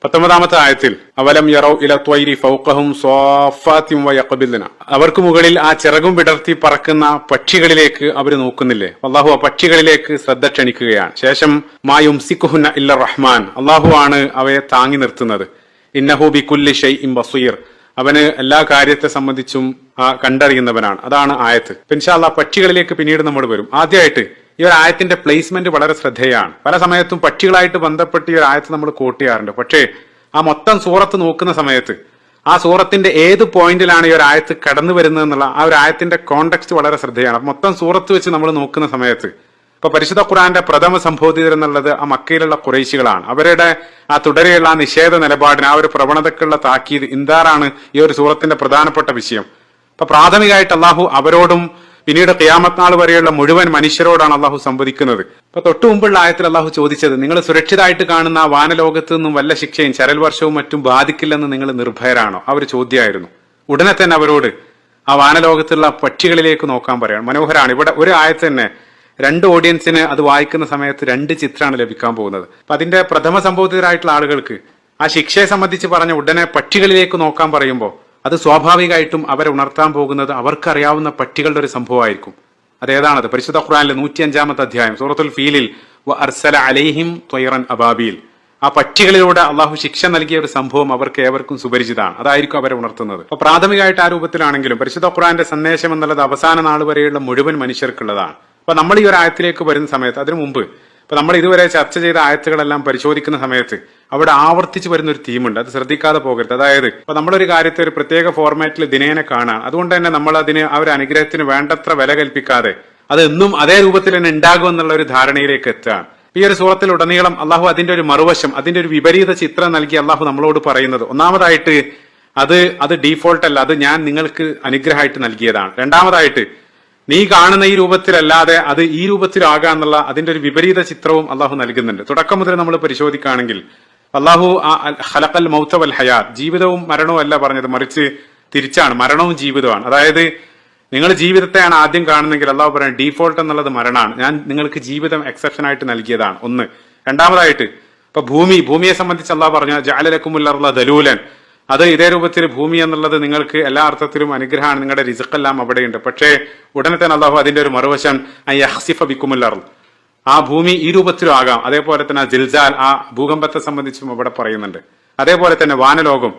19-ാമത്തെ ആയത്തിൽ അവലം യറൗ ഇല ത്വയ്രി ഫൗഖഹും സ്വാഫാത്തിൻ വയഖ്ബിദ്ന, അവർക്ക് മുകളിൽ ആ ചിറകും വിടർത്തി പറക്കുന്ന പക്ഷികളിലേക്ക് അവർ നോക്കുന്നില്ലേ? അള്ളാഹു ആ പക്ഷികളിലേക്ക് ശ്രദ്ധ ക്ഷണിക്കുകയാണ്. ശേഷം മാ യുംസിക്കുഹുന്ന ഇല്ല റഹ്മാൻ, അള്ളാഹു ആണ് അവയെ താങ്ങി നിർത്തുന്നത്. ഇന്നഹു ബികുല്ലി ഷൈഇൻ ബസീർ, അവന് എല്ലാ കാര്യത്തെ സംബന്ധിച്ചും കണ്ടറിയുന്നവനാണ്. അതാണ് ആയത്ത്. ഇൻഷാ അല്ലാഹ് പക്ഷികളിലേക്ക് പിന്നീട് നമ്മൾ വരും. ആദ്യമായിട്ട് ഈ ഒരു ആയത്തിന്റെ പ്ലേസ്മെന്റ് വളരെ ശ്രദ്ധേയമാണ്. പല സമയത്തും പക്ഷികളായിട്ട് ബന്ധപ്പെട്ട് ഈ ഒരു ആയത്ത് നമ്മൾ കോട്ട് ചെയ്യാറുണ്ട്. പക്ഷേ ആ മൊത്തം സൂറത്ത് നോക്കുന്ന സമയത്ത് ആ സൂറത്തിന്റെ ഏത് പോയിന്റിലാണ് ഈ ഒരു ആയത്ത് കടന്നു വരുന്നത് എന്നുള്ള ആ ഒരു ആയത്തിന്റെ കോണ്ടെക്സ്റ്റ് വളരെ ശ്രദ്ധേയമാണ്. മൊത്തം സൂറത്ത് വെച്ച് നമ്മൾ നോക്കുന്ന സമയത്ത് ഇപ്പൊ പരിശുദ്ധ ഖുർആന്റെ പ്രഥമ സംബോധിതർ എന്നുള്ളത് ആ മക്കയിലുള്ള ഖുറൈശികളാണ്. അവരുടെ ആ തുടരെയുള്ള ആ നിഷേധ നിലപാടിന്, ആ ഒരു പ്രവണതക്കുള്ള താക്കീത്, ഇന്താറാണ് ഈ ഒരു സൂറത്തിന്റെ പ്രധാനപ്പെട്ട വിഷയം. അപ്പൊ പ്രാഥമികമായിട്ട് അള്ളാഹു അവരോടും പിന്നീട് ഖിയാമത്ത് നാൾ വരെയുള്ള മുഴുവൻ മനുഷ്യരോടാണ് അള്ളാഹു സംവദിക്കുന്നത്. അപ്പൊ തൊട്ടു മുമ്പുള്ള ആയത്തിൽ അള്ളാഹു ചോദിച്ചത്, നിങ്ങൾ സുരക്ഷിതമായിട്ട് കാണുന്ന ആ വാനലോകത്ത് നിന്നും വല്ല ശിക്ഷയും ചരൽ വർഷവും മറ്റും ബാധിക്കില്ലെന്ന് നിങ്ങൾ നിർഭയരാണോ? ആ ഒരു ചോദ്യമായിരുന്നു. ഉടനെ തന്നെ അവരോട് ആ വാനലോകത്തുള്ള പക്ഷികളിലേക്ക് നോക്കാൻ പറയാണ്. മനോഹരാണ്. ഇവിടെ ഒരു ആയത്ത് തന്നെ രണ്ട് ഓഡിയൻസിന് അത് വായിക്കുന്ന സമയത്ത് രണ്ട് ചിത്രമാണ് ലഭിക്കാൻ പോകുന്നത്. അപ്പൊ അതിന്റെ പ്രഥമ സംബോധിതരായിട്ടുള്ള ആളുകൾക്ക് ആ ശിക്ഷയെ സംബന്ധിച്ച് പറഞ്ഞ ഉടനെ പക്ഷികളിലേക്ക് നോക്കാൻ പറയുമ്പോൾ അത് സ്വാഭാവികമായിട്ടും അവരെ ഉണർത്താൻ പോകുന്നത് അവർക്കറിയാവുന്ന പക്ഷികളുടെ ഒരു സംഭവമായിരിക്കും. അതേതാണത്? പരിശുദ്ധ ഖുർആനിലെ 105-ാമത്തെ അധ്യായം സൂറത്തുൽ ഫീലിൽ അർസല അലൈഹിം ത്വയ്റൻ അബാബീൽ, ആ പക്ഷികളിലൂടെ അള്ളാഹു ശിക്ഷ നൽകിയ ഒരു സംഭവം അവർക്ക് ഏവർക്കും സുപരിചിതമാണ്. അതായിരിക്കും അവരെ ഉണർത്തുന്നത്. അപ്പൊ പ്രാഥമികമായിട്ട് ആ രൂപത്തിലാണെങ്കിലും പരിശുദ്ധ ഖുർആന്റെ സന്ദേശം എന്നുള്ളത് അവസാന നാൾ വരെയുള്ള മുഴുവൻ മനുഷ്യർക്കുള്ളതാണ്. അപ്പൊ നമ്മൾ ഈ ഒരു ആയത്തിലേക്ക് വരുന്ന സമയത്ത്, അതിനു മുമ്പ് ഇപ്പൊ നമ്മൾ ഇതുവരെ ചർച്ച ചെയ്ത ആയത്തുകളെല്ലാം പരിശോധിക്കുന്ന സമയത്ത് അവിടെ ആവർത്തിച്ച് വരുന്ന ഒരു തീമുണ്ട്. അത് ശ്രദ്ധിക്കാതെ പോകരുത്. അതായത് ഇപ്പൊ നമ്മളൊരു കാര്യത്തെ ഒരു പ്രത്യേക ഫോർമാറ്റിൽ ദിനേന കാണാൻ, അതുകൊണ്ട് തന്നെ നമ്മൾ അതിന് ആ ഒരു അനുഗ്രഹത്തിന് വേണ്ടത്ര വില കൽപ്പിക്കാതെ അത് എന്നും അതേ രൂപത്തിൽ തന്നെ ഉണ്ടാകും എന്നുള്ള ഒരു ധാരണയിലേക്ക് എത്തുകയാണ്. ഈ ഒരു സൂറത്തിൽ ഉടനീളം അള്ളാഹു അതിന്റെ ഒരു മറുവശം, അതിന്റെ ഒരു വിപരീത ചിത്രം നൽകി അള്ളാഹു നമ്മളോട് പറയുന്നത്, ഒന്നാമതായിട്ട് അത് ഡീഫോൾട്ട് അല്ല, അത് ഞാൻ നിങ്ങൾക്ക് അനുഗ്രഹമായിട്ട് നൽകിയതാണ്. രണ്ടാമതായിട്ട് നീ കാണുന്ന ഈ രൂപത്തിലല്ലാതെ അത് ഈ രൂപത്തിലാകാന്നുള്ള അതിന്റെ ഒരു വിപരീത ചിത്രവും അള്ളാഹു നൽകുന്നുണ്ട്. തുടക്കം മുതൽ നമ്മൾ പരിശോധിക്കുകയാണെങ്കിൽ അള്ളാഹു ഖലഖൽ മൗത വൽ ഹയാത്ത്, ജീവിതവും മരണവും അല്ല പറഞ്ഞത്, മറിച്ച് തിരിച്ചാണ്, മരണവും ജീവിതമാണ്. അതായത് നിങ്ങൾ ജീവിതത്തെയാണ് ആദ്യം കാണുന്നെങ്കിൽ അള്ളാഹു പറയുന്നത് ഡീഫോൾട്ട് എന്നുള്ളത് മരണമാണ്, ഞാൻ നിങ്ങൾക്ക് ജീവിതം എക്സെപ്ഷൻ ആയിട്ട് നൽകിയതാണ്. ഒന്ന്. രണ്ടാമതായിട്ട് ഇപ്പൊ ഭൂമിയെ സംബന്ധിച്ച് അള്ളാഹു പറഞ്ഞു ജഅല ലക്കുമുൽ അർള ദലൂലൻ, അത് ഇതേ രൂപത്തിൽ ഭൂമി എന്നുള്ളത് നിങ്ങൾക്ക് എല്ലാ അർത്ഥത്തിലും അനുഗ്രഹമാണ്, നിങ്ങളുടെ റിസ്ക്കെല്ലാം അവിടെയുണ്ട്. പക്ഷേ ഉടനെ തന്നെ അള്ളാഹു അതിന്റെ ഒരു മറുവശം യഖ്സിഫ ബിക്കുമുൽ അർള്, ആ ഭൂമി ഈ രൂപത്തിലും ആകാം. അതേപോലെ തന്നെ ജിൽസാൽ, ആ ഭൂകമ്പത്തെ സംബന്ധിച്ചും അവിടെ പറയുന്നുണ്ട്. അതേപോലെ തന്നെ വാനലോകം,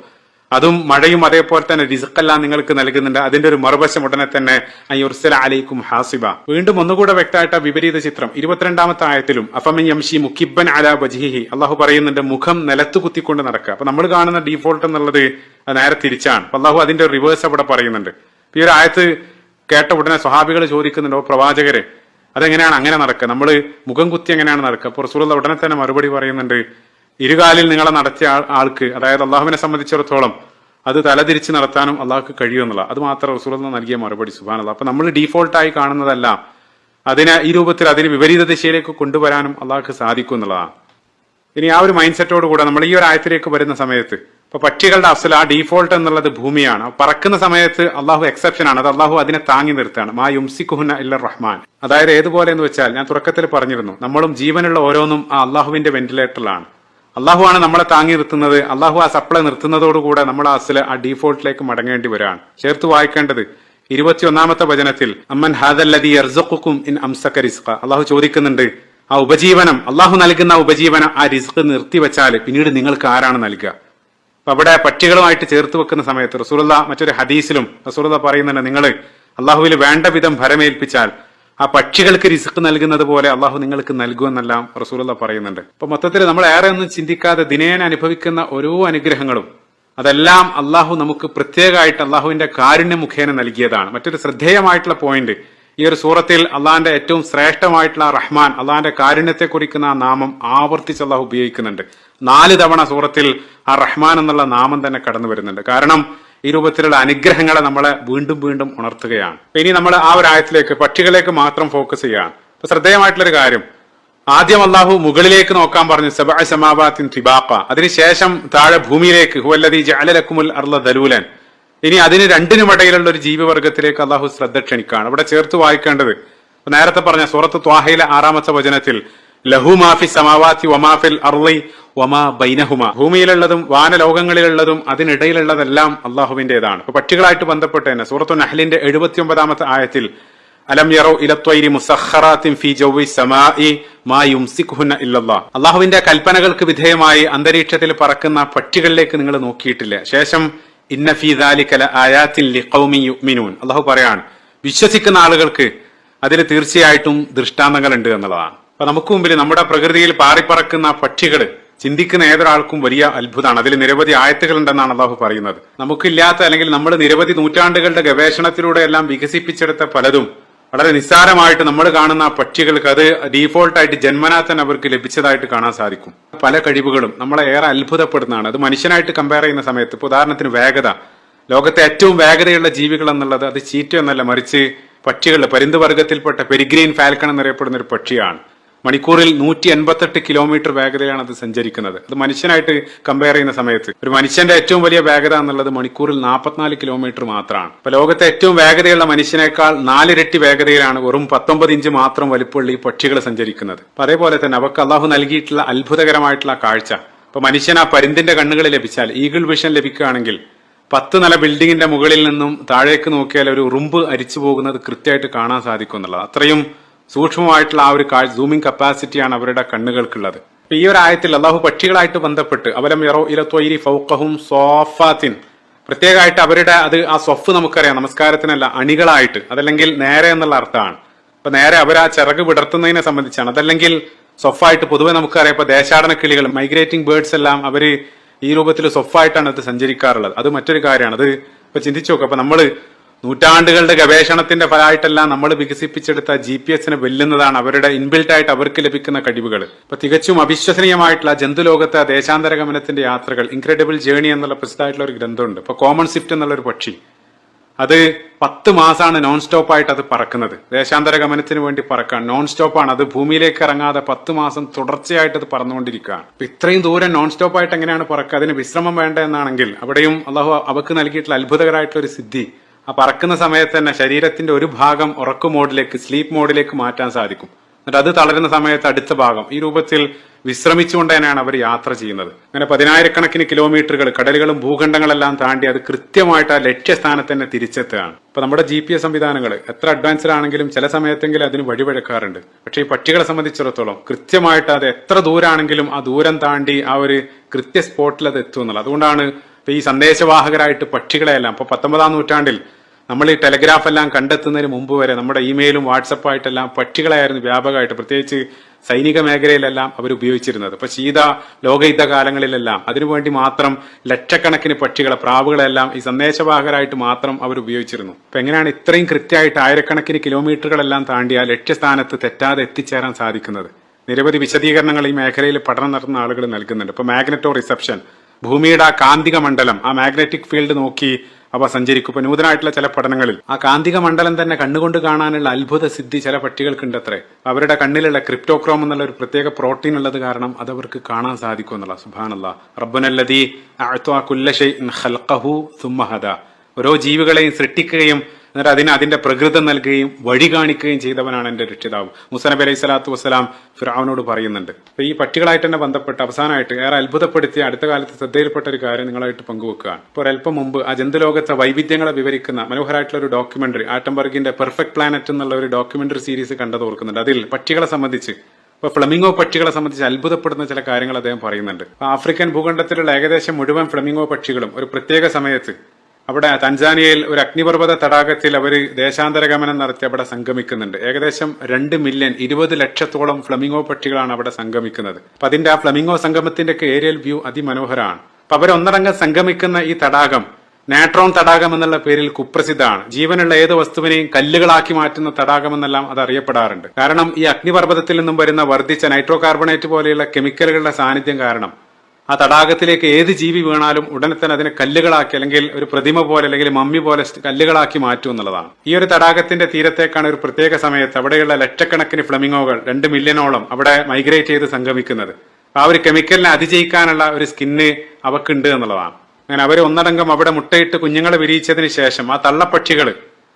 അതും മഴയും അതേപോലെ തന്നെ റിസ്ക്കെല്ലാം നിങ്ങൾക്ക് നൽകുന്നുണ്ട്. അതിന്റെ ഒരു മറുവശം ഉടനെ തന്നെ യുർസല അലൈക്കും ഹാസിബ. വീണ്ടും ഒന്നുകൂടെ വ്യക്തമായിട്ട് വിപരീത ചിത്രം 22-ാമത്തെ ആയത്തിലും അഫമൻ യംശി മുക്കിബ്ബൻ അലാ വജ്ഹിഹി, അള്ളാഹു പറയുന്നുണ്ട് മുഖം നിലത്ത് കുത്തിക്കൊണ്ട് നടക്കുക. അപ്പൊ നമ്മൾ കാണുന്ന ഡീഫോൾട്ട് എന്നുള്ളത് നേരെ തിരിച്ചാണ്. അള്ളാഹു അതിന്റെ റിവേഴ്സ് അവിടെ പറയുന്നുണ്ട്. ഈ ഒരു ആയത്ത് കേട്ട ഉടനെ സ്വഹാബികൾ ചോദിക്കുന്നുണ്ടോ, പ്രവാചകരെ അതെങ്ങനെയാണ് അങ്ങനെ നടക്കുക, നമ്മൾ മുഖം കുത്തി എങ്ങനെയാണ് നടക്കുക? അപ്പൊ റസൂലുള്ളാഹി ഉടനെ തന്നെ മറുപടി പറയുന്നുണ്ട്, ഇരുകാലിൽ നിങ്ങളെ നടത്തിയ ആൾക്ക്, അതായത് അള്ളാഹുവിനെ സംബന്ധിച്ചിടത്തോളം അത് തലതിരിച്ച് നടത്താനും അള്ളാഹുക്ക് കഴിയുമെന്നുള്ള, അത് മാത്രം റസൂലുള്ളാഹി നൽകിയ മറുപടി. സുബ്ഹാനല്ലാഹ്. അപ്പൊ നമ്മൾ ഡീഫോൾട്ടായി കാണുന്നതല്ല, അതിനെ ഈ രൂപത്തിൽ അതിന് വിപരീത ദിശയിലേക്ക് കൊണ്ടുവരാനും അള്ളാഹുക്ക് സാധിക്കും എന്നുള്ളതാണ്. ഇനി ആ ഒരു മൈൻഡ് സെറ്റോട് കൂടെ നമ്മൾ ഈ ഒരു ആയത്തിലേക്ക് വരുന്ന സമയത്ത് ഇപ്പൊ പക്ഷികളുടെ അഫ്സൽ, ആ ഡീഫോൾട്ട് എന്നുള്ളത് ഭൂമിയാണ്. പറക്കുന്ന സമയത്ത് അള്ളാഹു എക്സെപ്ഷൻ ആണ്, അത് അള്ളാഹു അതിനെ താങ്ങി നിർത്തുകയാണ്. മാ യുംസിക്കുഹുന്ന ഇല്ല റഹ്മാൻ. അതായത് ഏതുപോലെ എന്ന് വെച്ചാൽ, ഞാൻ തുടക്കത്തിൽ പറഞ്ഞിരുന്നു, നമ്മളും ജീവനുള്ള ഓരോന്നും ആ അള്ളാഹുവിന്റെ വെന്റിലേറ്ററിലാണ്. അള്ളാഹു ആണ് നമ്മളെ താങ്ങി നിർത്തുന്നത്. അള്ളാഹു ആ സപ്ലൈ നിർത്തുന്നതോടുകൂടെ നമ്മൾ ആ ഡീഫോൾട്ടിലേക്ക് മടങ്ങേണ്ടി വരികയാണ്. ചേർത്ത് വായിക്കേണ്ടത് 21-ാമത്തെ വചനത്തിൽ അമ്മൻ ഹാദല്ലദീ യർസുഖുക്കും ഇൻ അംസക റിസ്ഖ, അള്ളാഹു ചോദിക്കുന്നുണ്ട്, ആ ഉപജീവനം, അള്ളാഹു നൽകുന്ന ഉപജീവനം, ആ റിസ്ക് നിർത്തിവെച്ചാൽ പിന്നീട് നിങ്ങൾക്ക് ആരാണ് നൽകുക? അപ്പൊ അവിടെ പക്ഷികളുമായിട്ട് ചേർത്ത് വെക്കുന്ന സമയത്ത് റസൂലുള്ളാഹി മറ്റൊരു ഹദീസിലും റസൂലുള്ളാഹി പറയുന്നുണ്ട്, നിങ്ങൾ അള്ളാഹുവിൽ വേണ്ട വിധം ഭരമേൽപ്പിച്ചാൽ ആ പക്ഷികൾക്ക് റിസ്ക് നൽകുന്നത് പോലെ അള്ളാഹു നിങ്ങൾക്ക് നൽകുമെന്നെല്ലാം റസൂലുള്ളാഹി പറയുന്നുണ്ട്. അപ്പൊ മൊത്തത്തിൽ നമ്മൾ ഏറെ ഒന്നും ചിന്തിക്കാതെ ദിനേന അനുഭവിക്കുന്ന ഓരോ അനുഗ്രഹങ്ങളും അതെല്ലാം അള്ളാഹു നമുക്ക് പ്രത്യേകമായിട്ട് അള്ളാഹുവിന്റെ കാരുണ്യ മുഖേന നൽകിയതാണ്. മറ്റൊരു ശ്രദ്ധേയമായിട്ടുള്ള പോയിന്റ്, ഈ ഒരു സൂറത്തിൽ അള്ളാഹിന്റെ ഏറ്റവും ശ്രേഷ്ഠമായിട്ടുള്ള റഹ്മാൻ, അള്ളാഹിന്റെ കാരുണ്യത്തെ കുറിക്കുന്ന ആ നാമം ആവർത്തിച്ച് അള്ളാഹു ഉപയോഗിക്കുന്നുണ്ട്. 4 തവണ സൂറത്തിൽ ആ റഹ്മാൻ എന്നുള്ള നാമം തന്നെ കടന്നു വരുന്നുണ്ട്. കാരണം ഈ രൂപത്തിലുള്ള അനുഗ്രഹങ്ങളെ നമ്മളെ വീണ്ടും വീണ്ടും ഉണർത്തുകയാണ്. ഇനി നമ്മൾ ആ ഒരു ആയത്തിലേക്ക്, പക്ഷികളിലേക്ക് മാത്രം ഫോക്കസ് ചെയ്യുകയാണ്. അപ്പൊ ശ്രദ്ധേയമായിട്ടുള്ളൊരു കാര്യം, ആദ്യം അള്ളാഹു മുകളിലേക്ക് നോക്കാൻ പറഞ്ഞു, സബഅ സമാവാത്തിൻ തിബാഖ, അതിനുശേഷം താഴെ ഭൂമിയിലേക്ക്, ഹുവല്ലദീ ജഅല ലക്കുമുൽ അർള ദലൂലൻ. ഇനി അതിന് രണ്ടിനും ഇടയിലുള്ള ഒരു ജീവിവർഗത്തിലേക്ക് അള്ളാഹു ശ്രദ്ധ ക്ഷണിക്കുകയാണ്. അവിടെ ചേർത്ത് വായിക്കേണ്ടത് നേരത്തെ പറഞ്ഞ സൂറത്ത് ത്വാഹയിലെ 6-ാമത്തെ വചനത്തിൽ ലഹു മാഫി സമാവാത്തി വമാഫിൽ അർളി വമാ ബൈനഹുമ. ഭൂമിയിലുള്ളതും വാനലോകങ്ങളിലുള്ളതും അതിനിടയിലുള്ളതെല്ലാം അള്ളാഹുവിന്റേതാണ്. അപ്പൊ പക്ഷികളായിട്ട് ബന്ധപ്പെട്ട് തന്നെ സൂറത്തു നഹ്ലിന്റെ 79-ാമത്തെ ആയത്തിൽ അലം യറൗ ഇലത്വൈരി മുസഖറാത്തിൻ ഫീ ജൗവി സമാഇ മാ യുംസികുഹുന്ന ഇല്ലല്ലാഹ്. അള്ളാഹുവിന്റെ കൽപ്പനകൾക്ക് വിധേയമായി അന്തരീക്ഷത്തിൽ പറക്കുന്ന പക്ഷികളിലേക്ക് നിങ്ങൾ നോക്കിയിട്ടില്ല. ശേഷം ഇന്ന ഫീ ദാലിക ലആയാത്തിൻ ലിഖൗമി യുഅ്മിനൂൻ. അള്ളാഹു പറയാണ്, വിശ്വസിക്കുന്ന ആളുകൾക്ക് അതിൽ തീർച്ചയായിട്ടും ദൃഷ്ടാന്തങ്ങൾ ഉണ്ട് എന്നുള്ളതാണ്. അപ്പൊ നമുക്ക് മുമ്പിൽ നമ്മുടെ പ്രകൃതിയിൽ പാറിപ്പറക്കുന്ന പക്ഷികൾ ചിന്തിക്കുന്ന ഏതൊരാൾക്കും വലിയ അത്ഭുതമാണ്. അതിൽ നിരവധി ആയത്തുകൾ ഉണ്ടെന്നാണ് അള്ളാഹു പറയുന്നത്. നമുക്കില്ലാത്ത അല്ലെങ്കിൽ നമ്മൾ നിരവധി നൂറ്റാണ്ടുകളുടെ ഗവേഷണത്തിലൂടെ എല്ലാം വികസിപ്പിച്ചെടുത്ത പലതും വളരെ നിസ്സാരമായിട്ട് നമ്മൾ കാണുന്ന പക്ഷികൾക്ക് അത് ഡീഫോൾട്ടായിട്ട് ജന്മനാ തന്നെ അവർക്ക് ലഭിച്ചതായിട്ട് കാണാൻ സാധിക്കും. പല കഴിവുകളും നമ്മളെ ഏറെ അത്ഭുതപ്പെടുന്നതാണ്. അത് മനുഷ്യനായിട്ട് കമ്പയർ ചെയ്യുന്ന സമയത്ത് ഇപ്പൊ ഉദാഹരണത്തിന് വേഗത, ലോകത്തെ ഏറ്റവും വേഗതയുള്ള ജീവികൾ എന്നുള്ളത് അത് ചീറ്റ എന്നല്ല, മറിച്ച് പക്ഷികളുടെ പരുന്ത് വർഗത്തിൽപ്പെട്ട പെരിഗ്രീൻ ഫാൽക്കൺ എന്നറിയപ്പെടുന്ന ഒരു പക്ഷിയാണ്. മണിക്കൂറിൽ 188 കിലോമീറ്റർ വേഗതയാണ് അത് സഞ്ചരിക്കുന്നത്. അത് മനുഷ്യനായിട്ട് കമ്പയർ ചെയ്യുന്ന സമയത്ത് ഒരു മനുഷ്യന്റെ ഏറ്റവും വലിയ വേഗത എന്നുള്ളത് മണിക്കൂറിൽ 44 കിലോമീറ്റർ മാത്രമാണ്. അപ്പൊ ലോകത്തെ ഏറ്റവും വേഗതയുള്ള മനുഷ്യനേക്കാൾ 4 ഇരട്ടി വേഗതയിലാണ് വെറും 19 ഇഞ്ച് മാത്രം വലിപ്പമുള്ള ഈ പക്ഷികൾ സഞ്ചരിക്കുന്നത്. അപ്പൊ അതേപോലെ തന്നെ അവർക്ക് അള്ളാഹു നൽകിയിട്ടുള്ള അത്ഭുതകരമായിട്ടുള്ള കാഴ്ച. ഇപ്പൊ മനുഷ്യൻ ആ പരുന്തിന്റെ കണ്ണുകൾ ലഭിച്ചാൽ, ഈഗിൾ വിഷൻ ലഭിക്കുകയാണെങ്കിൽ 10 നില ബിൽഡിങ്ങിന്റെ മുകളിൽ നിന്നും താഴേക്ക് നോക്കിയാൽ ഒരു ഉറുമ്പ് അരിച്ചു പോകുന്നത് കൃത്യമായിട്ട് കാണാൻ സാധിക്കും എന്നുള്ളത്. അത്രയും സൂക്ഷ്മമായിട്ടുള്ള ആ ഒരു സൂമിംഗ് കപ്പാസിറ്റിയാണ് അവരുടെ കണ്ണുകൾക്കുള്ളത്. ഈ ഒരു ആയത്തിൽ അള്ളാഹു പക്ഷികളായിട്ട് ബന്ധപ്പെട്ട് അവലം യറൗ ഇലത്വൈരി ഫൗഖഹും സ്വാഫാത്തിൻ, പ്രത്യേകമായിട്ട് അവരുടെ അത് ആ സ്വഫ് നമുക്കറിയാം, നമസ്കാരത്തിനല്ല അണികളായിട്ട്, അതല്ലെങ്കിൽ നേരെ എന്നുള്ള അർത്ഥമാണ്. അപ്പൊ നേരെ അവർ ആ ചിറക് വിടർത്തുന്നതിനെ സംബന്ധിച്ചാണ്. അതല്ലെങ്കിൽ സ്വഫായിട്ട് പൊതുവെ നമുക്കറിയാം ഇപ്പൊ ദേശാടന കിളികൾ, മൈഗ്രേറ്റിംഗ് ബേർഡ്സ് എല്ലാം അവര് ഈ രൂപത്തിൽ സ്വഫായിട്ടാണ് അത് സഞ്ചരിക്കാറുള്ളത്. അത് മറ്റൊരു കാര്യമാണ്. അത് ഇപ്പൊ ചിന്തിച്ചു നോക്കുക. അപ്പൊ നമ്മള് നൂറ്റാണ്ടുകളുടെ ഗവേഷണത്തിന്റെ ഫലമായിട്ടെല്ലാം നമ്മൾ വികസിപ്പിച്ചെടുത്ത GPS-നെ വെല്ലുന്നതാണ് അവരുടെ ഇൻബിൽറ്റ് ആയിട്ട് അവർക്ക് ലഭിക്കുന്ന കഴിവുകൾ. ഇപ്പൊ തികച്ചും അവിശ്വസനീയമായിട്ടുള്ള ജന്തുലോകത്തെ ദേശാന്തര ഗമനത്തിന്റെ യാത്രകൾ, ഇൻക്രെഡിബിൾ ജേണി എന്നുള്ള പ്രസിദ്ധമായിട്ടുള്ള ഒരു ഗ്രന്ഥമുണ്ട്. ഇപ്പൊ കോമൺ സ്വിഫ്റ്റ് എന്നുള്ള ഒരു പക്ഷി, അത് 10 മാസമാണ് നോൺ സ്റ്റോപ്പ് ആയിട്ട് അത് പറക്കുന്നത്. ദേശാന്തര ഗമനത്തിന് വേണ്ടി പറക്കാൻ നോൺ സ്റ്റോപ്പാണ്. അത് ഭൂമിയിലേക്ക് ഇറങ്ങാതെ 10 മാസം തുടർച്ചയായിട്ട് അത് പറന്നുകൊണ്ടിരിക്കുകയാണ്. അപ്പൊ ഇത്രയും ദൂരം നോൺ സ്റ്റോപ്പ് ആയിട്ട് എങ്ങനെയാണ് പറക്കുക? അതിന് വിശ്രമം വേണ്ട എന്നാണെങ്കിൽ അവിടെയും അള്ളാഹു അവക്ക് നൽകിയിട്ടുള്ള അത്ഭുതകരമായിട്ടുള്ള ഒരു സിദ്ധി, ആ പറക്കുന്ന സമയത്ത് തന്നെ ശരീരത്തിന്റെ ഒരു ഭാഗം ഉറക്കു മോഡിലേക്ക്, സ്ലീപ്പ് മോഡിലേക്ക് മാറ്റാൻ സാധിക്കും. എന്നിട്ട് അത് തളരുന്ന സമയത്ത് അടുത്ത ഭാഗം, ഈ രൂപത്തിൽ വിശ്രമിച്ചുകൊണ്ട് തന്നെയാണ് അവർ യാത്ര ചെയ്യുന്നത്. അങ്ങനെ 10,000-കണക്കിന് കിലോമീറ്ററുകൾ കടലുകളും ഭൂഖണ്ഡങ്ങളെല്ലാം താണ്ടി അത് കൃത്യമായിട്ട് ആ ലക്ഷ്യസ്ഥാനത്ത് തന്നെ തിരിച്ചെത്തുകയാണ്. ഇപ്പൊ നമ്മുടെ GPS സംവിധാനങ്ങൾ എത്ര അഡ്വാൻസ്ഡ് ആണെങ്കിലും ചില സമയത്തെങ്കിലും അതിന് വഴിവഴക്കാറുണ്ട്. പക്ഷെ ഈ പക്ഷികളെ സംബന്ധിച്ചിടത്തോളം കൃത്യമായിട്ട് അത് എത്ര ദൂരാണെങ്കിലും ആ ദൂരം താണ്ടി ആ ഒരു കൃത്യ സ്പോട്ടിൽ അത് എത്തുമെന്നുള്ളത്. അതുകൊണ്ടാണ് ഇപ്പൊ ഈ സന്ദേശവാഹകരായിട്ട് പക്ഷികളെയെല്ലാം ഇപ്പൊ 19-ാം നൂറ്റാണ്ടിൽ നമ്മൾ ഈ ടെലഗ്രാഫ് എല്ലാം കണ്ടെത്തുന്നതിന് മുമ്പ് വരെ നമ്മുടെ ഇമെയിലും വാട്സപ്പായിട്ടെല്ലാം പക്ഷികളായിരുന്നു വ്യാപകമായിട്ട്, പ്രത്യേകിച്ച് സൈനിക മേഖലയിലെല്ലാം അവർ ഉപയോഗിച്ചിരുന്നത്. ഇപ്പൊ ലോകയുദ്ധ കാലങ്ങളിലെല്ലാം അതിനുവേണ്ടി മാത്രം ലക്ഷക്കണക്കിന് പക്ഷികളെ, പ്രാവുകളെല്ലാം ഈ സന്ദേശവാഹകരായിട്ട് മാത്രം അവർ ഉപയോഗിച്ചിരുന്നു. അപ്പൊ എങ്ങനെയാണ് ഇത്രയും കൃത്യമായിട്ട് ആയിരക്കണക്കിന് കിലോമീറ്ററുകളെല്ലാം താണ്ടി ആ ലക്ഷ്യസ്ഥാനത്ത് തെറ്റാതെ എത്തിച്ചേരാൻ സാധിക്കുന്നത്? നിരവധി വിശദീകരണങ്ങൾ ഈ മേഖലയിൽ പഠനം നടത്തുന്ന ആളുകൾ നൽകുന്നുണ്ട്. ഇപ്പൊ മാഗ്നറ്റോ റിസപ്ഷൻ, ഭൂമിയുടെ ആ കാന്തിക മണ്ഡലം, ആ മാഗ്നറ്റിക് ഫീൽഡ് നോക്കി അവ സഞ്ചരിക്കും. ഇപ്പൊ നൂതനമായിട്ടുള്ള ചില പഠനങ്ങളിൽ ആ കാന്തിക മണ്ഡലം തന്നെ കണ്ണുകൊണ്ട് കാണാനുള്ള അത്ഭുത സിദ്ധി ചില പക്ഷികൾക്കുണ്ട് അത്രേ. അവരുടെ കണ്ണിലുള്ള ക്രിപ്റ്റോക്രോം എന്നുള്ള ഒരു പ്രത്യേക പ്രോട്ടീൻ ഉള്ളത് കാരണം അത് അവർക്ക് കാണാൻ സാധിക്കും എന്നുള്ള. സുബ്ഹാനല്ലാഹ്. റബ്ബുനല്ലദീ അഅ്താ കുല്ല ശൈഇൻ ഖൽഖഹു സുമ്മ ഹദാ. ഓരോ ജീവികളെയും സൃഷ്ടിക്കുകയും എന്നിട്ട് അതിന്റെ പ്രകൃതം നൽകുകയും വഴി കാണിക്കുകയും ചെയ്തവനാണ് എന്റെ രക്ഷിതാവ്. മൂസാ നബി അലൈഹി സ്വലാത്തു വസ്സലാം ഫിർഔനോട് പറയുന്നുണ്ട്. അപ്പൊ ഈ പക്ഷികളായിട്ട് തന്നെ ബന്ധപ്പെട്ട് അവസാനമായിട്ട് ഏറെ അത്ഭുതപ്പെടുത്തിയ അടുത്ത കാലത്ത് ശ്രദ്ധയിൽപ്പെട്ട ഒരു കാര്യം നിങ്ങളായിട്ട് പങ്കുവെക്കുകയാണ്. ഇപ്പോൾ ഒരല്പം മുമ്പ് ആ ജന്തുലോകത്തെ വൈവിധ്യങ്ങളെ വിവരിക്കുന്ന മനോഹരമായിട്ടുള്ള ഒരു ഡോക്യുമെന്ററി, ആറ്റംബർഗിന്റെ പെർഫെക്റ്റ് പ്ലാനറ്റ് എന്നുള്ള ഒരു ഡോക്യുമെന്ററി സീരീസ് കണ്ടത് ഓർക്കുന്നുണ്ട്. അതിൽ പക്ഷികളെ സംബന്ധിച്ച്, ഇപ്പൊ ഫ്ലമിംഗോ പക്ഷികളെ സംബന്ധിച്ച് അത്ഭുതപ്പെടുന്ന ചില കാര്യങ്ങൾ അദ്ദേഹം പറയുന്നുണ്ട്. ആഫ്രിക്കൻ ഭൂഖണ്ഡത്തിലുള്ള ഏകദേശം മുഴുവൻ ഫ്ലമിംഗോ പക്ഷികളും ഒരു പ്രത്യേക സമയത്ത് അവിടെ തൻസാനിയയിൽ ഒരു അഗ്നിപർവ്വത തടാകത്തിൽ അവർ ദേശാന്തര ഗമനം നടത്തി അവിടെ സംഗമിക്കുന്നുണ്ട്. ഏകദേശം 2 മില്യൺ 20 ലക്ഷത്തോളം ഫ്ലമിംഗോ പക്ഷികളാണ് അവിടെ സംഗമിക്കുന്നത്. അപ്പൊ അതിന്റെ ആ ഫ്ലമിംഗോ സംഗമത്തിന്റെ ഒക്കെ ഏരിയൽ വ്യൂ അതിമനോഹരമാണ്. അപ്പൊ അവരൊന്നടങ്കം സംഗമിക്കുന്ന ഈ തടാകം നാട്രോൺ തടാകം എന്നുള്ള പേരിൽ കുപ്രസിദ്ധമാണ്. ജീവനുള്ള ഏത് വസ്തുവിനെയും കല്ലുകളാക്കി മാറ്റുന്ന തടാകം എന്നെല്ലാം അത് അറിയപ്പെടാറുണ്ട്. കാരണം ഈ അഗ്നിപർവ്വതത്തിൽ നിന്നും വരുന്ന വർദ്ധിച്ച നൈട്രോ കാർബണേറ്റ് പോലെയുള്ള കെമിക്കലുകളുടെ സാന്നിധ്യം കാരണം ആ തടാകത്തിലേക്ക് ഏത് ജീവി വീണാലും ഉടനെ തന്നെ അതിനെ കല്ലുകളാക്കി, അല്ലെങ്കിൽ ഒരു പ്രതിമ പോലെ അല്ലെങ്കിൽ മമ്മി പോലെ കല്ലുകളാക്കി മാറ്റും എന്നുള്ളതാണ്. ഈ ഒരു തടാകത്തിന്റെ തീരത്തേക്കാണ് ഒരു പ്രത്യേക സമയത്ത് അവിടെയുള്ള ലക്ഷക്കണക്കിന് ഫ്ലമിംഗോകൾ 2 മില്യണോളം അവിടെ മൈഗ്രേറ്റ് ചെയ്ത് സംഗമിക്കുന്നത്. ആ ഒരു കെമിക്കലിനെ അതിജയിക്കാനുള്ള ഒരു സ്കിന്ന് അവക്കുണ്ട് എന്നുള്ളതാണ്. അങ്ങനെ അവർ ഒന്നടങ്കം അവിടെ മുട്ടയിട്ട് കുഞ്ഞുങ്ങളെ വിരിയിച്ചതിന് ശേഷം ആ തള്ളപ്പക്ഷികൾ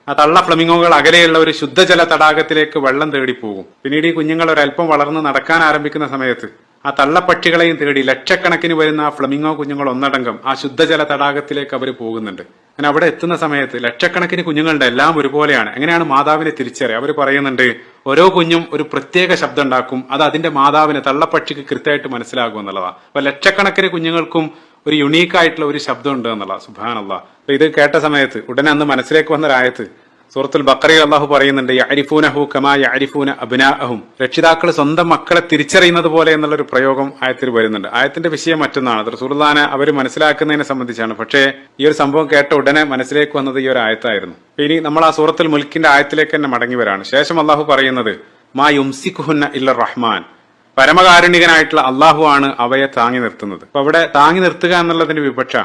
ആ തള്ള ഫ്ലമിംഗോകൾ അകലെയുള്ള ഒരു ശുദ്ധജല തടാകത്തിലേക്ക് വെള്ളം തേടി പോകും. പിന്നീട് ഈ കുഞ്ഞുങ്ങൾ ഒരല്പം വളർന്ന് നടക്കാൻ ആരംഭിക്കുന്ന സമയത്ത് ആ തള്ളപ്പക്ഷികളെയും തേടി ലക്ഷക്കണക്കിന് വരുന്ന ആ ഫ്ലമിംഗോ കുഞ്ഞുങ്ങൾ ഒന്നടങ്കം ആ ശുദ്ധജല തടാകത്തിലേക്ക് അവർ പോകുന്നുണ്ട്. അങ്ങനെ അവിടെ എത്തുന്ന സമയത്ത് ലക്ഷക്കണക്കിന് കുഞ്ഞുങ്ങളുടെ എല്ലാം ഒരുപോലെയാണ്. എങ്ങനെയാണ് മാതാവിനെ തിരിച്ചറിയുക? അവർ പറയുന്നുണ്ട്, ഓരോ കുഞ്ഞും ഒരു പ്രത്യേക ശബ്ദം ഉണ്ടാക്കും, അത് അതിന്റെ മാതാവിന് തള്ളപ്പക്ഷിക്ക് കൃത്യമായിട്ട് മനസ്സിലാകും എന്നുള്ളതാണ്. അപ്പൊ ലക്ഷക്കണക്കിന് കുഞ്ഞുങ്ങൾക്കും ഒരു യുണീക്കായിട്ടുള്ള ഒരു ശബ്ദം ഉണ്ട് എന്നുള്ളത്. സുബ്ഹാനല്ലാഹ്. അപ്പൊ ഇത് കേട്ട സമയത്ത് ഉടനെ അന്ന് മനസ്സിലേക്ക് വന്നൊരായത്ത് സൂറത്തുൽ ബഖറയിൽ അല്ലാഹു പറയുന്നുണ്ട്, യഅരിഫൂനഹു കമാ യഅരിഫൂന അബ്നാഅഹും. രക്ഷിതാക്കൾ സ്വന്തം മക്കളെ തിരിച്ചറിയുന്നത് പോലെ എന്നുള്ളൊരു പ്രയോഗം ആയത്തിൽ വരുന്നുണ്ട്. ആയത്തിന്റെ വിഷയം മറ്റൊന്നാണ്. അത് റസൂലുള്ളാഹിനെ അവർ മനസ്സിലാക്കുന്നതിനെ സംബന്ധിച്ചാണ്. പക്ഷേ ഈ ഒരു സംഭവം കേട്ട ഉടനെ മനസ്സിലേക്ക് വന്നത് ഈ ഒരു ആയത്തായിരുന്നു. ഇനി നമ്മൾ ആ സൂറത്തുൽ മുൽക്കിന്റെ ആയത്തിലേക്ക് തന്നെ മടങ്ങി വരാണ്. ശേഷം അല്ലാഹു പറയുന്നത്, മാ യുംസിക്കുഹുന്ന ഇല്ല റഹ്മാൻ. പരമകാരുണികനായിട്ടുള്ള അള്ളാഹു ആണ് അവയെ താങ്ങി നിർത്തുന്നത്. അപ്പൊ അവിടെ താങ്ങി നിർത്തുക എന്നുള്ളതിന്റെ വിവക്ഷ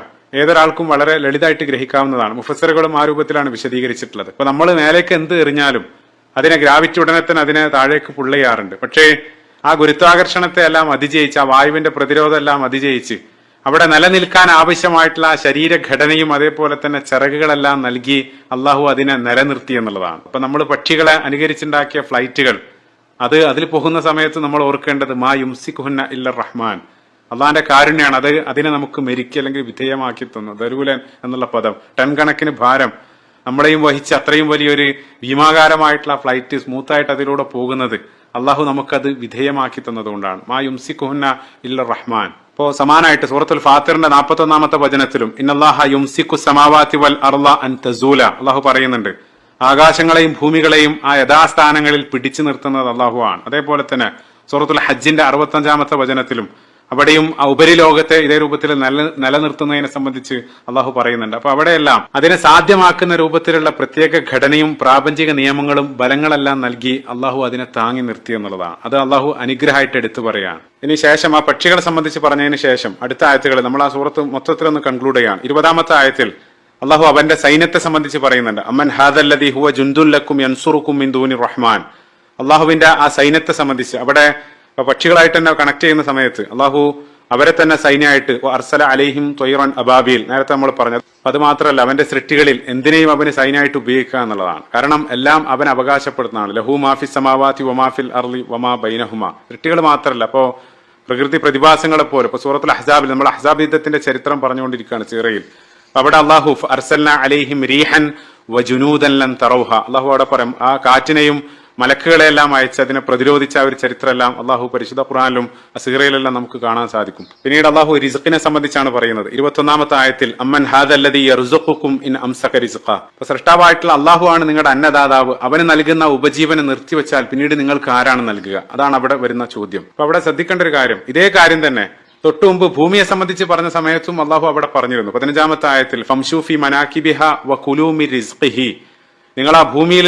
ഏതൊരാൾക്കും വളരെ ലളിതമായിട്ട് ഗ്രഹിക്കാവുന്നതാണ്. മുഫസ്സിറുകളും ആ രൂപത്തിലാണ് വിശദീകരിച്ചിട്ടുള്ളത്. അപ്പൊ നമ്മൾ മേലേക്ക് എന്ത് എറിഞ്ഞാലും അതിനെ ഗ്രാവിറ്റി ഉടനെ തന്നെ അതിനെ താഴേക്ക് പുള്ളയാറുണ്ട്. പക്ഷേ ആ ഗുരുത്വാകർഷണത്തെ എല്ലാം അതിജയിച്ച്, ആ വായുവിന്റെ പ്രതിരോധം എല്ലാം അതിജയിച്ച് അവിടെ നിലനിൽക്കാൻ ആവശ്യമായിട്ടുള്ള ആ ശരീരഘടനയും അതേപോലെ തന്നെ ചിറകുകളെല്ലാം നൽകി അള്ളാഹു അതിനെ നിലനിർത്തി എന്നുള്ളതാണ്. അപ്പൊ നമ്മൾ പക്ഷികളെ അനുകരിച്ചുണ്ടാക്കിയ ഫ്ലൈറ്റുകൾ അതിൽ പോകുന്ന സമയത്ത് നമ്മൾ ഓർക്കേണ്ടത്, മാ യുംസിക്കുഹുന്ന ഇല്ല റഹ്മാൻ. അള്ളാന്റെ കാരുണ്യാണ് അതിനെ നമുക്ക് മെരുക്കി അല്ലെങ്കിൽ വിധേയമാക്കി തന്നു. ദരൂലൻ എന്നുള്ള പദം, ടൺ കണക്കിന് ഭാരം നമ്മളെയും വഹിച്ച് അത്രയും വലിയൊരു ഭീമാകാരമായിട്ടുള്ള ഫ്ലൈറ്റ് സ്മൂത്തായിട്ട് അതിലൂടെ പോകുന്നത് അള്ളാഹു നമുക്കത് വിധേയമാക്കി തന്നതുകൊണ്ടാണ്. മാ യുംസിക്കുഹുന്ന ഇല്ല റഹ്മാൻ. ഇപ്പോ സമാനായിട്ട് സൂറത്തുൽ ഫാത്തിറിന്റെ 41-ാമത്തെ വചനത്തിലും ഇന്നല്ലാഹ യുംസിക്കു സമാവാതി വൽ അർള അൻ തസൂല അള്ളാഹു പറയുന്നുണ്ട്, ആകാശങ്ങളെയും ഭൂമികളെയും ആ യഥാസ്ഥാനങ്ങളിൽ പിടിച്ചു നിർത്തുന്നത് അള്ളാഹു ആണ്. അതേപോലെ തന്നെ സൂറത്തുൽ ഹജ്ജിന്റെ 65-ാമത്തെ വചനത്തിലും അവിടെയും ഉപരിലോകത്തെ ഇതേ രൂപത്തിൽ നിലനിർത്തുന്നതിനെ സംബന്ധിച്ച് അള്ളാഹു പറയുന്നുണ്ട്. അപ്പൊ അവിടെയെല്ലാം അതിനെ സാധ്യമാക്കുന്ന രൂപത്തിലുള്ള പ്രത്യേക ഘടനയും പ്രാപഞ്ചിക നിയമങ്ങളും ബലങ്ങളെല്ലാം നൽകി അള്ളാഹു അതിനെ താങ്ങി നിർത്തി എന്നുള്ളതാണ്. അത് അള്ളാഹു അനുഗ്രഹമായിട്ട് എടുത്തു പറയാണ്. ഇനി ശേഷം ആ പക്ഷികളെ സംബന്ധിച്ച് പറഞ്ഞതിന് ശേഷം അടുത്ത ആയത്തുകൾ നമ്മൾ ആ സൂറത്ത് മൊത്തത്തിലൊന്ന് കൺക്ലൂഡ് ചെയ്യാണ്. 20-ാമത്തെ ആയത്തിൽ അള്ളാഹു അവന്റെ സൈന്യത്തെ സംബന്ധിച്ച് പറയുന്നുണ്ട്, അമ്മൻ ഹാദല്ലദീ ഹുവ ജുൻദുൻ ലക്കും യൻസുറുക്കും മിൻ ദൂനി റഹ്മാൻ. അള്ളാഹുവിന്റെ ആ സൈന്യത്തെ സംബന്ധിച്ച് അവിടെ പക്ഷികളായിട്ട് തന്നെ കണക്ട് ചെയ്യുന്ന സമയത്ത് അള്ളാഹു അവരെ തന്നെ സൈന്യമായിട്ട് അർസല അലൈഹിം ത്വയ്റൻ അബാബീൽ നേരത്തെ നമ്മൾ പറഞ്ഞത്. അത് മാത്രമല്ല, അവന്റെ സൃഷ്ടികളിൽ എന്തിനേയും അവന് സൈന്യമായിട്ട് ഉപയോഗിക്കുക എന്നുള്ളതാണ്. കാരണം എല്ലാം അവൻ അവകാശപ്പെടുന്നതാണ്. ലഹു മാഫി സമാവാതി വമാഫിൽ അർളി വമാ ബൈനഹുമ. സൃഷ്ടികൾ മാത്രമല്ല, അപ്പോ പ്രകൃതി പ്രതിഭാസങ്ങളെ പോലെ ഇപ്പൊ സൂറത്തുൽ അഹ്സാബിൽ നമ്മൾ അഹ്സാബ് യുദ്ധത്തിന്റെ ചരിത്രം പറഞ്ഞുകൊണ്ടിരിക്കുകയാണ് സീറയിൽ. അവിടെ അള്ളാഹു അർസൽന അലൈഹിം റീഹൻ വജുനൂദൻ ലൻ തറൗഹ. അള്ളാഹു അവിടെ പറയും, ആ കാറ്റിനെയും മലക്കുകളെല്ലാം അയച്ച് അതിനെ പ്രതിരോധിച്ച ഒരു ചരിത്രമെല്ലാം അള്ളാഹു പരിശുദ്ധ ഖുർആനിലും സീറയിലെല്ലാം നമുക്ക് കാണാൻ സാധിക്കും. പിന്നീട് അള്ളാഹു റിസ്ഖിനെ സംബന്ധിച്ചാണ് പറയുന്നത് 21-ാമത്തെ ആയത്തിൽ, അമ്മൻ ഹാദല്ലദീ യർസുഖുക്കും ഇൻ അംസക റിസ്ഖ. അപ്പൊ സൃഷ്ടാവായിട്ടുള്ള അള്ളാഹു ആണ് നിങ്ങളുടെ അന്നദാതാവ്. അവന് നൽകുന്ന ഉപജീവനം നിർത്തിവെച്ചാൽ പിന്നീട് നിങ്ങൾക്ക് ആരാണ് നൽകുക? അതാണ് അവിടെ വരുന്ന ചോദ്യം. അപ്പൊ അവിടെ ശ്രദ്ധിക്കേണ്ട ഒരു കാര്യം, ഇതേ കാര്യം തന്നെ തൊട്ടു മുമ്പ് ഭൂമിയെ സംബന്ധിച്ച് പറഞ്ഞ സമയത്തും അള്ളാഹു അവിടെ പറഞ്ഞിരുന്നു. 15-ാമത്തെ ആയത്തിൽ, ഫംശൂഫി മനാകിബിഹ വ കുലൂ മിൻ റിസ്ഖിഹി. നിങ്ങൾ ആ ഭൂമിയിൽ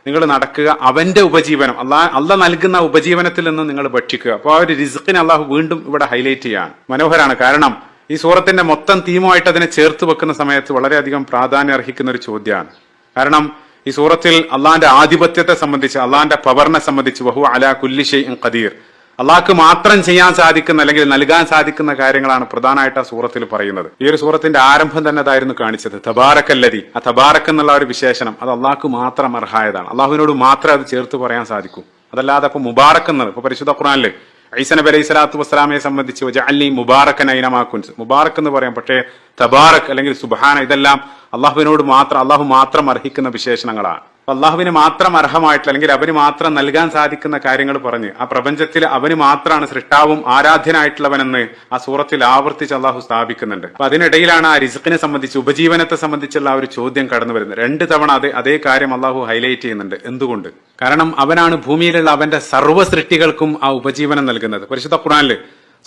നിങ്ങൾ നടക്കുക, അവന്റെ ഉപജീവനം അള്ളാഹ് നൽകുന്ന ഉപജീവനത്തിൽ നിന്ന് നിങ്ങൾ ഭക്ഷിക്കുക. അപ്പൊ ആ ഒരു റിസ്ഖിനെ അള്ളാഹു വീണ്ടും ഇവിടെ ഹൈലൈറ്റ് ചെയ്യാണ്. മനോഹരാണ്. കാരണം ഈ സൂറത്തിന്റെ മൊത്തം തീമുമായിട്ട് അതിനെ ചേർത്ത് വെക്കുന്ന സമയത്ത് വളരെയധികം പ്രാധാന്യം അർഹിക്കുന്ന ഒരു ചോദ്യമാണ്. കാരണം ഈ സൂറത്തിൽ അള്ളാന്റെ ആധിപത്യത്തെ സംബന്ധിച്ച്, അള്ളാന്റെ പവറിനെ സംബന്ധിച്ച്, വഹു അലാ കുല്ലി ഷൈഇൻ ഖദീർ, അള്ളാഹ്ക്ക് മാത്രം ചെയ്യാൻ സാധിക്കുന്ന അല്ലെങ്കിൽ നൽകാൻ സാധിക്കുന്ന കാര്യങ്ങളാണ് പ്രധാനമായിട്ട് ആ സൂറത്തിൽ പറയുന്നത്. ഈ ഒരു സൂറത്തിന്റെ ആരംഭം തന്നെ അതായിരുന്നു കാണിച്ചത്. തബാറക്കല്ലദി. ആ തബാറക്ക് എന്നുള്ള ഒരു വിശേഷണം അത് അള്ളാഹ്ക്ക് മാത്രം അർഹായതാണ്. അള്ളാഹുവിനോട് മാത്രമേ അത് ചേർത്ത് പറയാൻ സാധിക്കൂ. അതല്ലാതെ ഇപ്പൊ മുബാറക്ക് എന്നത് ഇപ്പൊ പരിശുദ്ധ ഖുർആനില് ഈസ നബി അലൈഹി സ്വലാത്തു വസ്സലാമയെ സംബന്ധിച്ച് വജഅൽനി മുബാറക്കൻ ഐനമാ കുൻത്, മുബാറക്ക് എന്ന് പറയാം. പക്ഷേ തബാറക് അല്ലെങ്കിൽ സുബ്ഹാന ഇതെല്ലാം അള്ളാഹു മാത്രം അർഹിക്കുന്ന വിശേഷണങ്ങളാണ്. അള്ളാഹുവിന് മാത്രം അർഹമായിട്ടുള്ള അല്ലെങ്കിൽ അവന് മാത്രം നൽകാൻ സാധിക്കുന്ന കാര്യങ്ങൾ പറഞ്ഞ് ആ പ്രപഞ്ചത്തിൽ അവന് മാത്രമാണ് സൃഷ്ടാവും ആരാധ്യനായിട്ടുള്ളവനെന്ന് ആ സൂറത്തിൽ ആവർത്തിച്ച് അള്ളാഹു സ്ഥാപിക്കുന്നുണ്ട്. അപ്പൊ അതിനിടയിലാണ് ആ റിസ്ഖിനെ സംബന്ധിച്ച്, ഉപജീവനത്തെ സംബന്ധിച്ചുള്ള ആ ഒരു ചോദ്യം കടന്നു വരുന്നത്. 2 തവണ അതേ കാര്യം അള്ളാഹു ഹൈലൈറ്റ് ചെയ്യുന്നുണ്ട്. എന്തുകൊണ്ട്? കാരണം അവനാണ് ഭൂമിയിലുള്ള അവന്റെ സർവ്വ സൃഷ്ടികൾക്കും ആ ഉപജീവനം നൽകുന്നത്. പരിശുദ്ധ ഖുർആനിൽ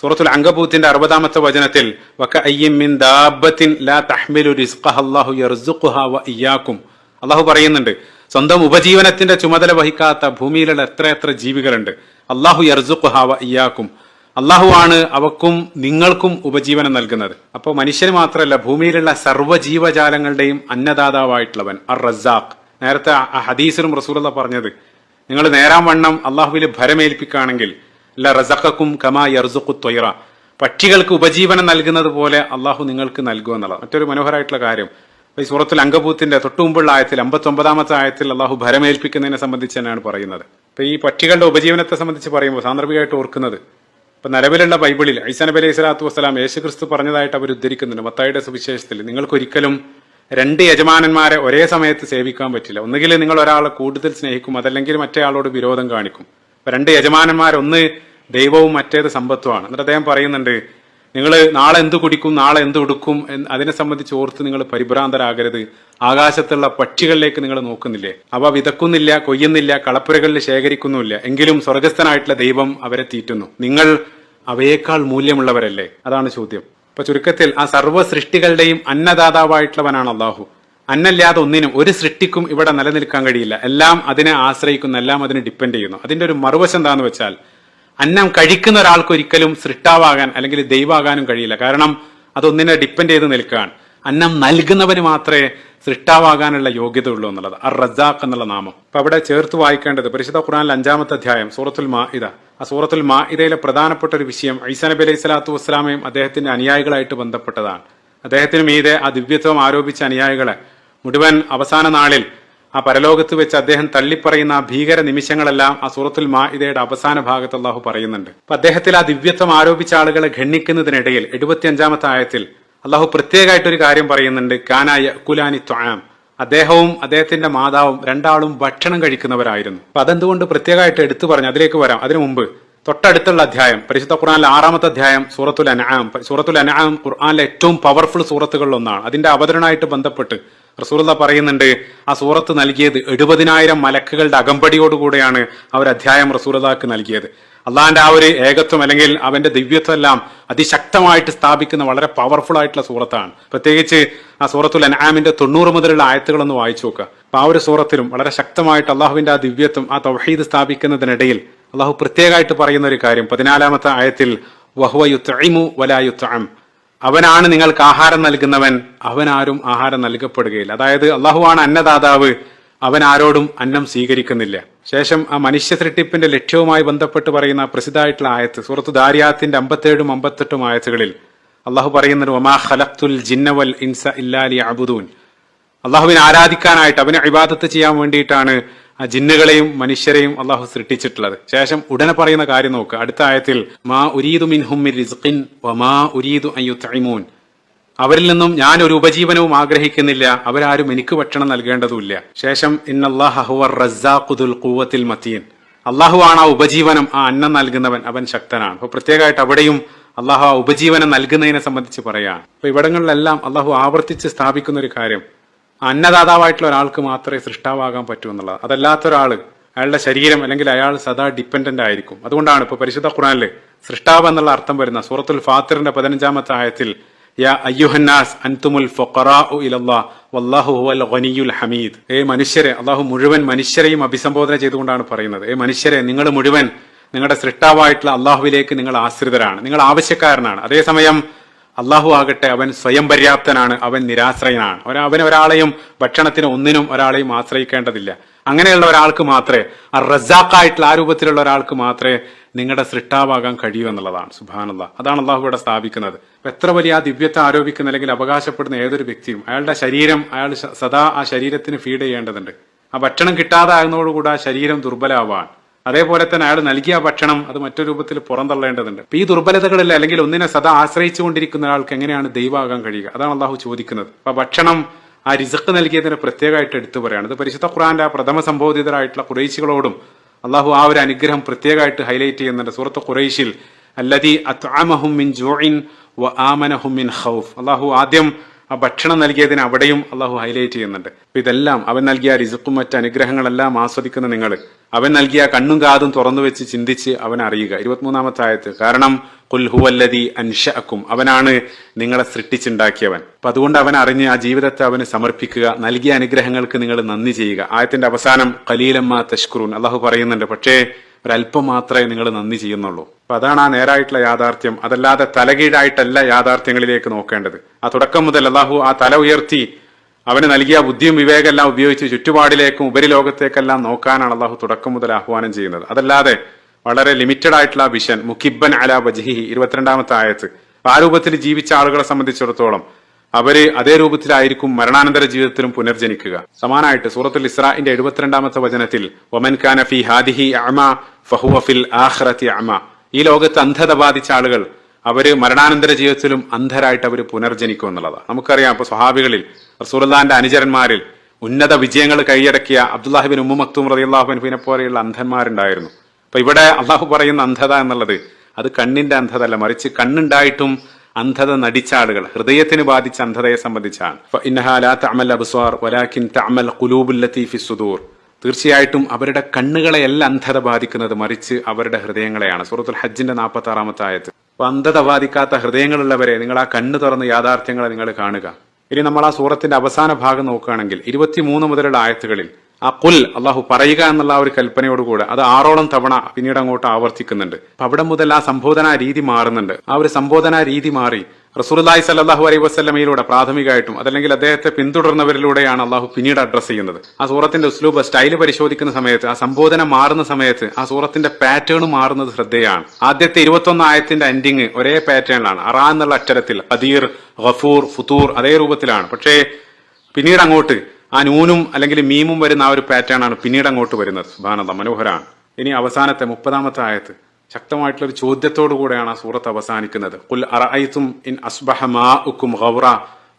സൂറത്തുൽ അങ്കബൂത്തിന്റെ 60-ാമത്തെ വചനത്തിൽ വകഅയ്യിൻ മിൻ ദാബത്തിൻ ലാ തഹ്മിലു റിസ്ഖഹ അല്ലാഹു യർസുഖുഹാ വ ഇയ്യാകും. അള്ളാഹു പറയുന്നുണ്ട്, സ്വന്തം ഉപജീവനത്തിന്റെ ചുമതല വഹിക്കാത്ത ഭൂമിയിലുള്ള എത്ര ജീവികളുണ്ട്. അല്ലാഹു യർസുഖുഹാ വ ഇയ്യാകും. അള്ളാഹു ആണ് അവക്കും നിങ്ങൾക്കും ഉപജീവനം നൽകുന്നത്. അപ്പോൾ മനുഷ്യന് മാത്രമല്ല, ഭൂമിയിലുള്ള സർവ്വ ജീവജാലങ്ങളുടെയും അന്നദാതാവായിട്ടുള്ളവൻ അർ റസാഖ്. നേരത്തെ ആ ഹദീസിലും റസൂലുള്ളാഹി പറഞ്ഞത്, നിങ്ങൾ നേരാം വണ്ണം അള്ളാഹുവിൽ ഭരമേൽപ്പിക്കുകയാണെങ്കിൽ ലറസഖക്കും കമാ യർസുഖു ത്വയ്റ, പക്ഷികൾക്ക് ഉപജീവനം നൽകുന്നത് പോലെ അള്ളാഹു നിങ്ങൾക്ക് നൽകുമെന്നുള്ളത്. മറ്റൊരു മനോഹരമായിട്ടുള്ള കാര്യം, ഈ സൂറത്തുൽ അങ്കബൂത്തിന്റെ തൊട്ടു മുമ്പുള്ള ആയത്തിൽ 59-ാമത്തെ ആയത്തിൽ അള്ളാഹു ഭരമേൽപ്പിക്കുന്നതിനെ സംബന്ധിച്ച് തന്നെയാണ് പറയുന്നത്. അപ്പൊ ഈ പക്ഷികളുടെ ഉപജീവനത്തെ സംബന്ധിച്ച് പറയുമ്പോൾ സാന്ദർഭികമായിട്ട് ഓർക്കുന്നത്, ഇപ്പൊ നിലവിലുള്ള ബൈബിളിൽ ഈസാ നബി അലൈഹി സ്വലാത്തു വസ്സലാം യേശുക്രിസ്തു പറഞ്ഞതായിട്ട് അവർ ഉദ്ധരിക്കുന്നുണ്ട്. മത്തായിയുടെ സുവിശേഷത്തിൽ നിങ്ങൾക്കൊരിക്കലും 2 യജമാനന്മാരെ ഒരേ സമയത്ത് സേവിക്കാൻ പറ്റില്ല. ഒന്നുകിൽ നിങ്ങൾ ഒരാളെ കൂടുതൽ സ്നേഹിക്കും, അതല്ലെങ്കിൽ മറ്റേ ആളോട് വിരോധം കാണിക്കും. അപ്പൊ 2 യജമാനന്മാർ, ഒന്ന് ദൈവവും മറ്റേത് സമ്പത്തുമാണ്. എന്നിട്ട് അദ്ദേഹം പറയുന്നുണ്ട്, നിങ്ങൾ നാളെ എന്ത് കുടിക്കും, നാളെ എന്ത് ഉടുക്കും, അതിനെ സംബന്ധിച്ച് ഓർത്ത് നിങ്ങൾ പരിഭ്രാന്തരാകരുത്. ആകാശത്തുള്ള പക്ഷികളിലേക്ക് നിങ്ങൾ നോക്കുന്നില്ലേ, അവ വിതക്കുന്നില്ല, കൊയ്യുന്നില്ല, കളപ്പുരകളിൽ ശേഖരിക്കുന്നുമില്ല, എങ്കിലും സ്വർഗസ്ഥനായിട്ടുള്ള ദൈവം അവരെ തീറ്റുന്നു. നിങ്ങൾ അവയേക്കാൾ മൂല്യമുള്ളവരല്ലേ? അതാണ് ചോദ്യം. അപ്പൊ ചുരുക്കത്തിൽ ആ സർവ്വ സൃഷ്ടികളുടെയും അന്നദാതാവായിട്ടുള്ളവനാണ് അള്ളാഹു. അന്നല്ലാതെ ഒന്നിനും, ഒരു സൃഷ്ടിക്കും ഇവിടെ നിലനിൽക്കാൻ കഴിയില്ല. എല്ലാം അതിനെ ആശ്രയിക്കുന്നു, എല്ലാം അതിനെ ഡിപ്പെൻഡ് ചെയ്യുന്നു. അതിന്റെ ഒരു മറുവശം എന്താന്ന് വെച്ചാൽ, അന്നം കഴിക്കുന്ന ഒരാൾക്ക് ഒരിക്കലും സൃഷ്ടാവാകാൻ അല്ലെങ്കിൽ ദൈവമാകാനും കഴിയില്ല. കാരണം അതൊന്നിനെ ഡിപ്പെൻഡ് ചെയ്ത് നിൽക്കുകയാണ്. അന്നം നൽകുന്നവന് മാത്രമേ സൃഷ്ടാവാകാനുള്ള യോഗ്യത ഉള്ളൂ എന്നുള്ളത്, അർ റസാഖ് എന്നുള്ള നാമം. അപ്പൊ അവിടെ ചേർത്ത് വായിക്കേണ്ടത് പരിശുദ്ധ ഖുർആനിലെ 5-ാമത്തെ അധ്യായം സൂറത്തുൽ മാഇദ. ആ സൂറത്തുൽ മാഇദയിലെ പ്രധാനപ്പെട്ട ഒരു വിഷയം ഈസാ നബി അലൈഹി സ്വലാത്തു വസ്സലാമയും അദ്ദേഹത്തിന്റെ അനുയായികളായിട്ട് ബന്ധപ്പെട്ടതാണ്. അദ്ദേഹത്തിന് മീതെ ആ ദിവ്യത്വം ആരോപിച്ച അനുയായികളെ മുഴുവൻ അവസാന നാളിൽ ആ പരലോകത്ത് വെച്ച് അദ്ദേഹം തള്ളിപ്പറയുന്ന ആ ഭീകര നിമിഷങ്ങളെല്ലാം ആ സൂറത്തുൽ മാഇദയുടെ അവസാന ഭാഗത്ത് അള്ളാഹു പറയുന്നുണ്ട്. അപ്പൊ അദ്ദേഹത്തിൽ ആ ദിവ്യത്വം ആരോപിച്ച ആളുകളെ ഖണ്ഡിക്കുന്നതിനിടയിൽ 75-ാമത്തെ ആയത്തിൽ അള്ളാഹു പ്രത്യേകമായിട്ടൊരു കാര്യം പറയുന്നുണ്ട്. കാനായ കുലാനി ത്വാം, അദ്ദേഹവും അദ്ദേഹത്തിന്റെ മാതാവും രണ്ടാളും ഭക്ഷണം കഴിക്കുന്നവരായിരുന്നു. അപ്പൊ അതെന്തുകൊണ്ട് പ്രത്യേകമായിട്ട് എടുത്തു പറഞ്ഞു, അതിലേക്ക് വരാം. അതിനു മുമ്പ് തൊട്ടടുത്തുള്ള അധ്യായം പരിശുദ്ധ ഖുർആനിലെ 6-ാമത്തെ അധ്യായം സൂറത്തുൽ അൻആം. സൂറത്തുൽ അൻആം ഖുർആനിലെ ഏറ്റവും പവർഫുൾ സൂറത്തുകളിൽ ഒന്നാണ്. അതിന്റെ അവതരണമായിട്ട് ബന്ധപ്പെട്ട് റസൂലുള്ളാഹി പറയുന്നുണ്ട്, ആ സൂറത്ത് നൽകിയത് 70,000 മലക്കുകളുടെ അകമ്പടിയോടുകൂടെയാണ് ആ ഒരു അധ്യായം റസൂലുള്ളാഹിക്ക് നൽകിയത്. അള്ളാഹിന്റെ ആ ഒരു ഏകത്വം അല്ലെങ്കിൽ അവന്റെ ദിവ്യത്വം എല്ലാം അതിശക്തമായിട്ട് സ്ഥാപിക്കുന്ന വളരെ പവർഫുൾ ആയിട്ടുള്ള സൂറത്താണ്. പ്രത്യേകിച്ച് ആ സൂറത്തുൽ അൻആമിന്റെ 90 മുതലുള്ള ആയത്തുകളൊന്ന് വായിച്ചു നോക്കുക. അപ്പൊ ആ ഒരു സൂറത്തിലും വളരെ ശക്തമായിട്ട് അള്ളാഹുവിന്റെ ആ ദിവ്യത്വം, ആ തൗഹീദ് സ്ഥാപിക്കുന്നതിനിടയിൽ അള്ളാഹു പ്രത്യേകമായിട്ട് പറയുന്ന ഒരു കാര്യം 14-ാമത്തെ ആയത്തിൽ, വഹുവ യുത്ഇമു വലാ യുത്അം, അവനാണ് നിങ്ങൾക്ക് ആഹാരം നൽകുന്നവൻ, അവനാരും ആഹാരം നൽകപ്പെടുകയില്ല. അതായത് അള്ളാഹുവാണ് അന്നദാതാവ്, അവൻ ആരോടും അന്നം സ്വീകരിക്കുന്നില്ല. ശേഷം ആ മനുഷ്യ സൃഷ്ടിപ്പിന്റെ ലക്ഷ്യവുമായി ബന്ധപ്പെട്ട് പറയുന്ന പ്രസിദ്ധമായിട്ടുള്ള ആയത്ത് സൂറത്ത് ദാരിയാത്തിന്റെ 57-ഉം 58-ഉം ആയത്തുകളിൽ അള്ളാഹു പറയുന്നത്, വമാ ഖലഖ്തുൽ ജിന്ന വൽ ഇൻസ ഇല്ലാ ലിയഅ്ബുദൂൻ, അള്ളാഹുവിനെ ആരാധിക്കാനായിട്ട്, അവനെ ഇബാദത്ത് ചെയ്യാൻ വേണ്ടിയിട്ടാണ് ആ ജിന്നുകളെയും മനുഷ്യരെയും അള്ളാഹു സൃഷ്ടിച്ചിട്ടുള്ളത്. ശേഷം ഉടനെ പറയുന്ന കാര്യം നോക്കുക, അടുത്ത ആയത്തിൽ, മാ ഉരീദു മിൻഹും മിൻ റിസ്ഖിൻ വമാ ഉരീദു അൻ യുത്ഇമൂൻ, അവരിൽ നിന്നും ഞാൻ ഒരു ഉപജീവനവും ആഗ്രഹിക്കുന്നില്ല, അവരാരും എനിക്ക് ഭക്ഷണം നൽകേണ്ടതുമില്ല. ശേഷം ഇന്നല്ലാഹ ഹുവർ റസ്സാഖു ദുൽ ഖുവ്വത്തിൽ മതീൻ, അള്ളാഹു ആണ് ആ ഉപജീവനം, ആ അന്നം നൽകുന്നവൻ, അവൻ ശക്തനാണ്. അപ്പൊ പ്രത്യേകമായിട്ട് അവിടെയും അള്ളാഹു ആ ഉപജീവനം നൽകുന്നതിനെ സംബന്ധിച്ച് പറയാണ്. അപ്പൊ ഇവിടങ്ങളിലെല്ലാം അള്ളാഹു ആവർത്തിച്ച് സ്ഥാപിക്കുന്ന ഒരു കാര്യം, അന്നദാതാവായിട്ടുള്ള ഒരാൾക്ക് മാത്രമേ സൃഷ്ടാവാകാൻ പറ്റൂ എന്നുള്ളത്. അതല്ലാത്ത ഒരാള്, അയാളുടെ ശരീരം അല്ലെങ്കിൽ അയാൾ സദാ ഡിപ്പെൻഡന്റ് ആയിരിക്കും. അതുകൊണ്ടാണ് ഇപ്പൊ പരിശുദ്ധ ഖുർആനില് സൃഷ്ടാവ് എന്നുള്ള അർത്ഥം വരുന്ന സൂറത്തുൽ ഫാത്തിറിന്റെ 15-ാമത്തെ ആയത്തിൽ, യാ അയ്യുഹന്നാസ് അൻതുമുൽ ഫുഖറാഉ ഇലല്ലാഹ് വല്ലാഹു ഹുവൽ ഗനിയുൽ ഹമീദ്, മനുഷ്യരെ, അള്ളാഹു മുഴുവൻ മനുഷ്യരെയും അഭിസംബോധന ചെയ്തുകൊണ്ടാണ് പറയുന്നത്, മനുഷ്യരെ, നിങ്ങൾ മുഴുവൻ നിങ്ങളുടെ സൃഷ്ടാവായിട്ടുള്ള അള്ളാഹുവിലേക്ക് നിങ്ങൾ ആശ്രിതരാണ്, നിങ്ങൾ ആവശ്യക്കാരനാണ്. അതേസമയം അള്ളാഹു ആകട്ടെ അവൻ സ്വയം പര്യാപ്തനാണ്, അവൻ നിരാശ്രയനാണ്. അവൻ ഒരാളെയും ഭക്ഷണത്തിന് ഒന്നിനും ഒരാളെയും ആശ്രയിക്കേണ്ടതില്ല. അങ്ങനെയുള്ള ഒരാൾക്ക് മാത്രമേ, ആ റസാഖായിട്ടുള്ള ആ രൂപത്തിലുള്ള ഒരാൾക്ക് മാത്രമേ നിങ്ങളുടെ സൃഷ്ടാവാകാൻ കഴിയൂ എന്നുള്ളതാണ്. സുബ്ഹാനല്ലാഹ്, അതാണ് അള്ളാഹു ഇവിടെ സ്ഥാപിക്കുന്നത്. എത്ര വലിയ ആ ദിവ്യത്തെ ആരോപിക്കുന്ന അല്ലെങ്കിൽ അവകാശപ്പെടുന്ന ഏതൊരു വ്യക്തിയും അയാളുടെ ശരീരം, അയാൾ സദാ ആ ശരീരത്തിന് ഫീഡ് ചെയ്യേണ്ടതുണ്ട്. ആ ഭക്ഷണം കിട്ടാതെ ആകുന്നതോടുകൂടി ആ ശരീരം ദുർബലമാവാൻ, അതേപോലെ തന്നെ അയാൾ നൽകിയ ഭക്ഷണം അത് മറ്റൊരു രൂപത്തിൽ പുറന്തള്ളേണ്ടതുണ്ട്. ഈ ദുർബലതകളിൽ അല്ലെങ്കിൽ ഒന്നിനെ സദാ ആശ്രയിച്ചു കൊണ്ടിരിക്കുന്ന ഒരാൾക്ക് എങ്ങനെയാണ് ദൈവമാകാൻ കഴിയുക? അതാണ് അള്ളാഹു ചോദിക്കുന്നത്. അപ്പൊ ഭക്ഷണം, ആ റിസ്ക് നൽകിയതിനെ പ്രത്യേകമായിട്ട് എടുത്തു പറയാണ്. ഇത് പരിശുദ്ധ ഖുർആന്റെ ആ പ്രഥമ സംബോധിതരായിട്ടുള്ള ഖുറൈശികളോടും അള്ളാഹു ആ ഒരു അനുഗ്രഹം പ്രത്യേകമായിട്ട് ഹൈലൈറ്റ് ചെയ്യുന്നുണ്ട്. സൂറത്ത് ഖുറൈശിൽ അല്ലദീ അത്അമഹും മിൻ ജൂഇൻ വ ആമനഹും മിൻ ഖൗഫ്, അള്ളാഹു ആദ്യം ആ ഭക്ഷണം നൽകിയതിന് അവിടെയും അള്ളാഹു ഹൈലൈറ്റ് ചെയ്യുന്നുണ്ട്. അപ്പൊ ഇതെല്ലാം അവൻ നൽകിയ റിസ്ക്കും മറ്റ് അനുഗ്രഹങ്ങളെല്ലാം ആസ്വദിക്കുന്ന നിങ്ങൾ, അവൻ നൽകിയ കണ്ണും കാതും തുറന്നു വെച്ച് ചിന്തിച്ച് അവൻ അറിയുക. 23-ാമത്തെ ആയത്ത്, കാരണം ഖുൽ ഹുവല്ലദീ അൻശഅക്കും, അവനാണ് നിങ്ങളെ സൃഷ്ടിച്ചുണ്ടാക്കിയവൻ. അപ്പൊ അതുകൊണ്ട് അവൻ അറിഞ്ഞ് ആ ജീവിതത്തെ അവന് സമർപ്പിക്കുക, നൽകിയ അനുഗ്രഹങ്ങൾക്ക് നിങ്ങൾ നന്ദി ചെയ്യുക. ആയത്തിന്റെ അവസാനം ഖലീലമ്മാ തശ്കുറൂൻ, അള്ളാഹു പറയുന്നുണ്ട്, പക്ഷേ ഒരല്പം മാത്രമേ നിങ്ങൾ നന്ദി ചെയ്യുന്നുള്ളൂ. അപ്പൊ അതാണ് ആ നേരായിട്ടുള്ള യാഥാർത്ഥ്യം. അതല്ലാതെ തലകീഴായിട്ടല്ല യാഥാർത്ഥ്യങ്ങളിലേക്ക് നോക്കേണ്ടത്. ആ തുടക്കം മുതൽ അള്ളാഹു ആ തല ഉയർത്തി അവന് നൽകിയ ബുദ്ധിയും വിവേകമെല്ലാം ഉപയോഗിച്ച് ചുറ്റുപാടിലേക്കും ഉപരിലോകത്തേക്കെല്ലാം നോക്കാനാണ് അള്ളാഹു തുടക്കം മുതൽ ആഹ്വാനം ചെയ്യുന്നത്. അതല്ലാതെ വളരെ ലിമിറ്റഡ് ആയിട്ടുള്ള വിഷൻ മുഖിബൻ അലാ വജ്ഹിഹി 22-ാമത്തെ ആയത്ത്, ആ രൂപത്തിൽ ജീവിച്ച ആളുകളെ സംബന്ധിച്ചിടത്തോളം അവര് അതേ രൂപത്തിലായിരിക്കും മരണാനന്തര ജീവിതത്തിലും പുനർജനിക്കുക. സമാനായിട്ട് സൂറത്തുൽ ഇസ്രാഇന്റെ 72-ാമത്തെ വചനത്തിൽ വമൻ കാന ഫീ ഹാദിഹി അഅമ ഫഹുവ ഫിൽ ആഖിറതി അഅമ, ഈ ലോകത്ത് അന്ധത ബാധിച്ച ആളുകൾ അവര് മരണാനന്തര ജീവിതത്തിലും അന്ധരായിട്ട് അവർ പുനർജനിക്കും എന്നുള്ളതാണ്. നമുക്കറിയാം, ഇപ്പൊ സ്വഹാബികളിൽ റസൂലുള്ളാഹിന്റെ അനുചരന്മാരിൽ ഉന്നത വിജയങ്ങൾ കൈയടക്കിയ അബ്ദുല്ലാഹിബിൻ ഉമ്മു മക്തൂം റളിയല്ലാഹു അൻഹുവിനെ പോലെയുള്ള അന്ധന്മാരുണ്ടായിരുന്നു. അപ്പൊ ഇവിടെ അള്ളാഹു പറയുന്ന അന്ധത എന്നുള്ളത് അത് കണ്ണിന്റെ അന്ധത അല്ല, മറിച്ച് കണ്ണുണ്ടായിട്ടും അന്ധത നടിച്ച ആളുകൾ, ഹൃദയത്തിന് ബാധിച്ച അന്ധതയെ സംബന്ധിച്ചാണ്. ഇന്നഹാ ലാ തഅമൽ അബ്സ്വാർ വലാകിൻ തഅമൽ ഖുലൂബുൽ ലതീ ഫിസ് സുദൂർ, തീർച്ചയായിട്ടും അവരുടെ കണ്ണുകളെയല്ല അന്ധത ബാധിക്കുന്നത്, മറിച്ച് അവരുടെ ഹൃദയങ്ങളെയാണ്. സൂറത്തുൽ ഹജ്ജിന്റെ 46-ാമത്തെ ആയത്ത്. അപ്പൊ അന്ധത ബാധിക്കാത്ത ഹൃദയങ്ങളുള്ളവരെ നിങ്ങൾ ആ കണ്ണ് തുറന്ന് യാഥാർത്ഥ്യങ്ങളെ നിങ്ങൾ കാണുക. ഇനി നമ്മൾ ആ സൂറത്തിന്റെ അവസാന ഭാഗം നോക്കുകയാണെങ്കിൽ 23 മുതലുള്ള ആയത്തുകളിൽ ആ ഖുൽ അള്ളാഹു പറയുക എന്നുള്ള ഒരു കൽപ്പനയോടുകൂടെ അത് 6ഓളം തവണ പിന്നീട് അങ്ങോട്ട് ആവർത്തിക്കുന്നുണ്ട്. അപ്പൊ അവിടെ മുതൽ ആ സംബോധനാ രീതി മാറുന്നുണ്ട്. ആ ഒരു സംബോധനാ രീതി മാറി റസൂലുള്ളാഹി സ്വല്ലല്ലാഹു അലൈഹി വസല്ലമയിലൂടെ പ്രാഥമികമായിട്ടും അതല്ലെങ്കിൽ അദ്ദേഹത്തെ പിന്തുടർന്നവരിലൂടെയാണ് അള്ളാഹു പിന്നീട് അഡ്രസ് ചെയ്യുന്നത്. ആ സൂറത്തിന്റെ ഉസ്ലൂബ് സ്റ്റൈല് പരിശോധിക്കുന്ന സമയത്ത്, ആ സംബോധന മാറുന്ന സമയത്ത് ആ സൂറത്തിന്റെ പാറ്റേൺ മാറുന്നത് ശ്രദ്ധേയമാണ്. ആദ്യത്തെ 21 ആയത്തിന്റെ എൻഡിങ് ഒരേ പാറ്റേണിലാണ്, അറ എന്നുള്ള അക്ഷരത്തിൽ ഖദീർ, ഗഫൂർ, ഫുതൂർ അതേ രൂപത്തിലാണ്. പക്ഷേ പിന്നീട് അങ്ങോട്ട് ആ നൂനും അല്ലെങ്കിൽ മീമും വരുന്ന ആ ഒരു പാറ്റേൺ ആണ് പിന്നീട് അങ്ങോട്ട് വരുന്നത്. സുബ്ഹാനല്ലാഹ്, മനോഹരമാണ്. ഇനി അവസാനത്തെ 30-ാമത്തെ ആയത്ത് ശക്തമായിട്ടുള്ള ഒരു ചോദ്യത്തോടു കൂടെയാണ് ആ സൂറത്ത് അവസാനിക്കുന്നത്. ഖുൽ അറഅയ്തും ഇൻ അസ്ബഹ മാഉകും ഗൗറ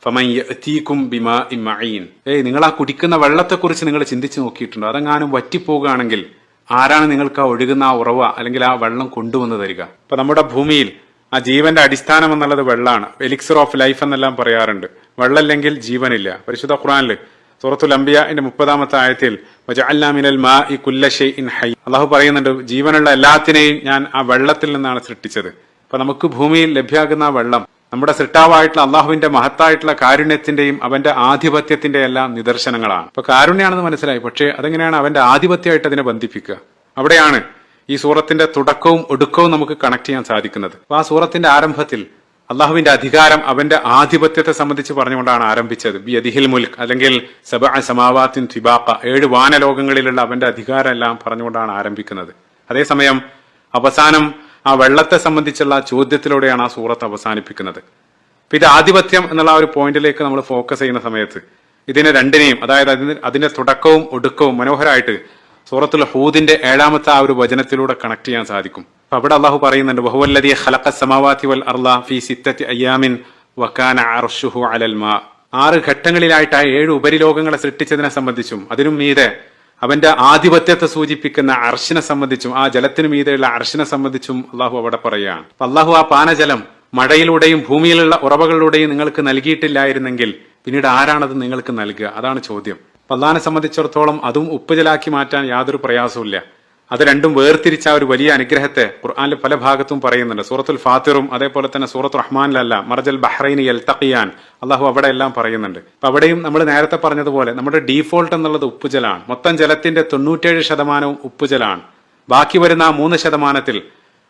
ഫമൻ യഅതീകും ബിമാഇൻ മഈൻ. നിങ്ങൾ ആ കുടിക്കുന്ന വെള്ളത്തെക്കുറിച്ച് നിങ്ങൾ ചിന്തിച്ചു നോക്കിയിട്ടുണ്ടോ? അതെങ്ങാനും വറ്റിപ്പോവുകയാണെങ്കിൽ ആരാണ് നിങ്ങൾക്ക് ആ ഒഴുകുന്ന ആ ഉറവ അല്ലെങ്കിൽ ആ വെള്ളം കൊണ്ടുവന്ന് തരിക? ഇപ്പൊ നമ്മുടെ ഭൂമിയിൽ ആ ജീവന്റെ അടിസ്ഥാനം എന്നുള്ളത് വെള്ളമാണ്. എലിക്സർ ഓഫ് ലൈഫ് എന്നെല്ലാം പറയാറുണ്ട്. വെള്ളമില്ലെങ്കിൽ ജീവനില്ല. പരിശുദ്ധ ഖുർആനിൽ സൂറത്തുൽ അംബിയാന്റെ 30-ാമത്തെ ആയത്തിൽ വജഅൽനാ മിനൽ മാഇ കുല്ല ഷൈഇൻ ഹയ്യ്, അല്ലാഹു പറയുന്നുണ്ട് ജീവനുള്ള എല്ലാത്തിനെയും ഞാൻ ആ വെള്ളത്തിൽ നിന്നാണ് സൃഷ്ടിച്ചത്. അപ്പൊ നമുക്ക് ഭൂമിയിൽ ലഭ്യമാകുന്ന ആ വെള്ളം നമ്മുടെ സൃഷ്ടാവായിട്ടുള്ള അള്ളാഹുവിന്റെ മഹത്തായിട്ടുള്ള കാരുണ്യത്തിന്റെയും അവന്റെ ആധിപത്യത്തിന്റെ എല്ലാം നിദർശനങ്ങളാണ്. അപ്പൊ കാരുണ്യാണെന്ന് മനസ്സിലായി, പക്ഷേ അതെങ്ങനെയാണ് അവന്റെ ആധിപത്യമായിട്ട് അതിനെ ബന്ധിപ്പിക്കുക? അവിടെയാണ് ഈ സൂറത്തിന്റെ തുടക്കവും ഒടുക്കവും നമുക്ക് കണക്ട് ചെയ്യാൻ സാധിക്കുന്നത്. അപ്പൊ ആ സൂറത്തിന്റെ ആരംഭത്തിൽ അള്ളാഹുവിന്റെ അധികാരം, അവന്റെ ആധിപത്യത്തെ സംബന്ധിച്ച് പറഞ്ഞുകൊണ്ടാണ് ആരംഭിച്ചത്. ബിയദിഹിൽ മുൽക്ക് അല്ലെങ്കിൽ സബഅ സമാവാത്തിൻ ത്വിബാഖ, 7 വാനലോകങ്ങളിലുള്ള അവന്റെ അധികാരം എല്ലാം പറഞ്ഞുകൊണ്ടാണ് ആരംഭിക്കുന്നത്. അതേസമയം അവസാനം ആ വെള്ളത്തെ സംബന്ധിച്ചുള്ള ചോദ്യത്തിലൂടെയാണ് ആ സൂറത്ത് അവസാനിപ്പിക്കുന്നത്. അപ്പൊ ഇത് ആധിപത്യം എന്നുള്ള ഒരു പോയിന്റിലേക്ക് നമ്മൾ ഫോക്കസ് ചെയ്യുന്ന സമയത്ത് ഇതിനെ രണ്ടിനെയും, അതായത് അതിന്റെ തുടക്കവും ഒടുക്കവും മനോഹരമായിട്ട് സൂറത്തുൽ ഹൂദിന്റെ 7-ാമത്തെ ആ ഒരു വചനത്തിലൂടെ കണക്ട് ചെയ്യാൻ സാധിക്കും. അപ്പൊ അവിടെ അള്ളാഹു പറയുന്നുണ്ട് വഹുവല്ലദീ ഖലഖസ് സമാവാതി വൽ അർള ഫീ സിത്തത്തി അയ്യാമിൻ വകാന അർശുഹു അലൽ മാ. 6 ഘട്ടങ്ങളിലായിട്ട് ആ 7 ഉപരിലോകങ്ങളെ സൃഷ്ടിച്ചതിനെ സംബന്ധിച്ചും അതിനും മീതെ അവന്റെ ആധിപത്യത്തെ സൂചിപ്പിക്കുന്ന അർശിനെ സംബന്ധിച്ചും ആ ജലത്തിനു മീതെയുള്ള അർശിനെ സംബന്ധിച്ചും അള്ളാഹു അവിടെ പറയുകയാണ്. അള്ളാഹു ആ പാനജലം മഴയിലൂടെയും ഭൂമിയിലുള്ള ഉറവകളിലൂടെയും നിങ്ങൾക്ക് നൽകിയിട്ടില്ലായിരുന്നെങ്കിൽ പിന്നീട് ആരാണത് നിങ്ങൾക്ക് നൽകുക? അതാണ് ചോദ്യം. അള്ളാഹിനെ സംബന്ധിച്ചിടത്തോളം അതും ഉപ്പുജലാക്കി മാറ്റാൻ യാതൊരു പ്രയാസവുമില്ല. അത് രണ്ടും വേർതിരിച്ച ഒരു വലിയ അനുഗ്രഹത്തെ ഖുർആനിൽ പല ഭാഗത്തും പറയുന്നുണ്ട്. സൂറത്തുൽ ഫാത്തിറും അതേപോലെ തന്നെ സൂറത്തുൽ റഹ്മാനിലല്ല മർജൽ ബഹ്റൈനി യൽതഖിയാൻ അള്ളാഹു അവിടെ എല്ലാം പറയുന്നുണ്ട്. അപ്പൊ അവിടെയും നമ്മൾ നേരത്തെ പറഞ്ഞതുപോലെ നമ്മുടെ ഡീഫോൾട്ട് എന്നുള്ളത് ഉപ്പുജലാണ്. മൊത്തം ജലത്തിന്റെ 97% ഉപ്പുജലാണ്. ബാക്കി വരുന്ന ആ 3%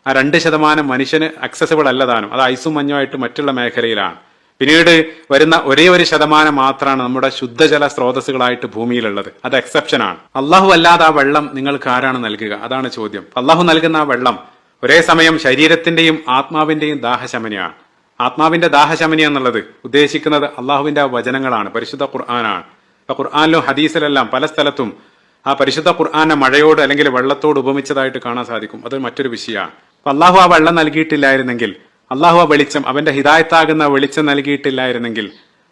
ആ 2% മനുഷ്യന് അക്സസിബിൾ അല്ലതാനും, അത് ഐസും മഞ്ഞുമായിട്ട് മറ്റുള്ള മേഖലയിലാണ്. പിന്നീട് വരുന്ന ഒരേ ഒരു ശതമാനം മാത്രമാണ് നമ്മുടെ ശുദ്ധജല സ്രോതസ്സുകളായിട്ട് ഭൂമിയിലുള്ളത്. അത് എക്സെപ്ഷൻ ആണ്. അള്ളാഹു അല്ലാതെ ആ വെള്ളം നിങ്ങൾക്ക് ആരാണ് നൽകുക? അതാണ് ചോദ്യം. അള്ളാഹു നൽകുന്ന ആ വെള്ളം ഒരേ സമയം ശരീരത്തിന്റെയും ആത്മാവിന്റെയും ദാഹശമനിയാണ്. ആത്മാവിന്റെ ദാഹശമനി എന്നുള്ളത് ഉദ്ദേശിക്കുന്നത് അള്ളാഹുവിന്റെ വചനങ്ങളാണ്, പരിശുദ്ധ ഖുർആനാണ്. ഖുർആനിലും ഹദീസിലെല്ലാം പല സ്ഥലത്തും ആ പരിശുദ്ധ ഖുർആനെ മഴയോട് അല്ലെങ്കിൽ വെള്ളത്തോട് ഉപമിച്ചതായിട്ട് കാണാൻ സാധിക്കും. അത് മറ്റൊരു വിഷയമാണ്. അപ്പൊ അള്ളാഹു ആ വെള്ളം നൽകിയിട്ടില്ലായിരുന്നെങ്കിൽ, അള്ളാഹു ആ വെളിച്ചം അവന്റെ ഹിദായത്താകുന്ന വെളിച്ചം നൽകിയിട്ടില്ലായിരുന്നെങ്കിൽ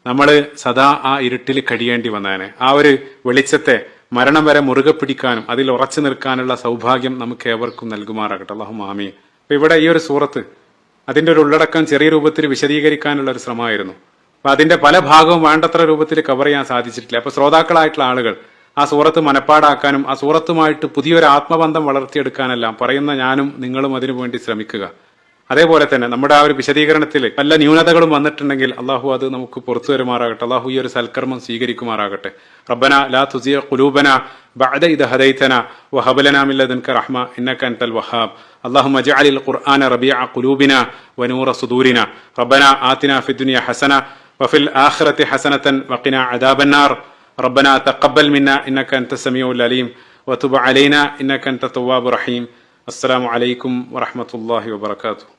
നമ്മൾ സദാ ആ ഇരുട്ടിൽ കഴിയേണ്ടി വന്നേനെ. ആ ഒരു വെളിച്ചത്തെ മരണം വരെ മുറുകെ പിടിക്കാനും അതിൽ ഉറച്ചു നിൽക്കാനുള്ള സൗഭാഗ്യം നമുക്ക് ഏവർക്കും നൽകുമാറാകട്ടെ. അല്ലാഹുമ്മ ആമീൻ. അപ്പൊ ഇവിടെ ഈ ഒരു സൂറത്ത് അതിന്റെ ഒരു ഉള്ളടക്കം ചെറിയ രൂപത്തിൽ വിശദീകരിക്കാനുള്ള ഒരു ശ്രമമായിരുന്നു. അപ്പൊ അതിന്റെ പല ഭാഗവും വേണ്ടത്ര രൂപത്തിൽ കവർ ചെയ്യാൻ സാധിച്ചിട്ടില്ല. അപ്പൊ ശ്രോതാക്കളായിട്ടുള്ള ആളുകൾ ആ സൂറത്ത് മനപ്പാടാക്കാനും ആ സൂറത്തുമായിട്ട് പുതിയൊരു ആത്മബന്ധം വളർത്തിയെടുക്കാനെല്ലാം പറയുന്ന ഞാനും നിങ്ങളും അതിനു വേണ്ടി ശ്രമിക്കുക. അതേപോലെ തന്നെ നമ്മുടെ ആ ഒരു വിശദീകരണത്തിൽ പല ന്യൂനതകളും വന്നിട്ടുണ്ടെങ്കിൽ അള്ളാഹു അത് നമുക്ക് പുറത്തു വരുമാറാകട്ടെ. അള്ളാഹു ഈ ഒരു സൽക്കർമ്മം സ്വീകരിക്കുമാറാകട്ടെ. റബ്ബന ലാ തുസിഗ ഖുലൂബന ബഅദ ഇദ് ഹദൈതന വഹബ് ലനാ മിൻ ലദുൻക റഹ്മ ഇന്നക അൻതൽ വഹാബ്. അല്ലാഹുമ്മ ജഅലിൽ ഖുർആന റബീഅ ഖുലൂബിന വനൂറ സുദൂരിന. റബ്ബന ആതിന ഫിദ്ദുനിയ ഹസന വഫിൽ ആഖിറതി ഹസനതൻ വഖിന അദാബന്നാർ. റബ്ബന തഖബ്ബൽ മിന്ന ഇന്നക അൻതസ് സമീഉൽ അലീം വതുബ് അലൈനാ ഇന്നക അൻതത് തവ്വാബുർ റഹീം. അസ്സലാമു അലൈക്കും വറഹ്മത്തുള്ളാഹി വബറകാതുഹു.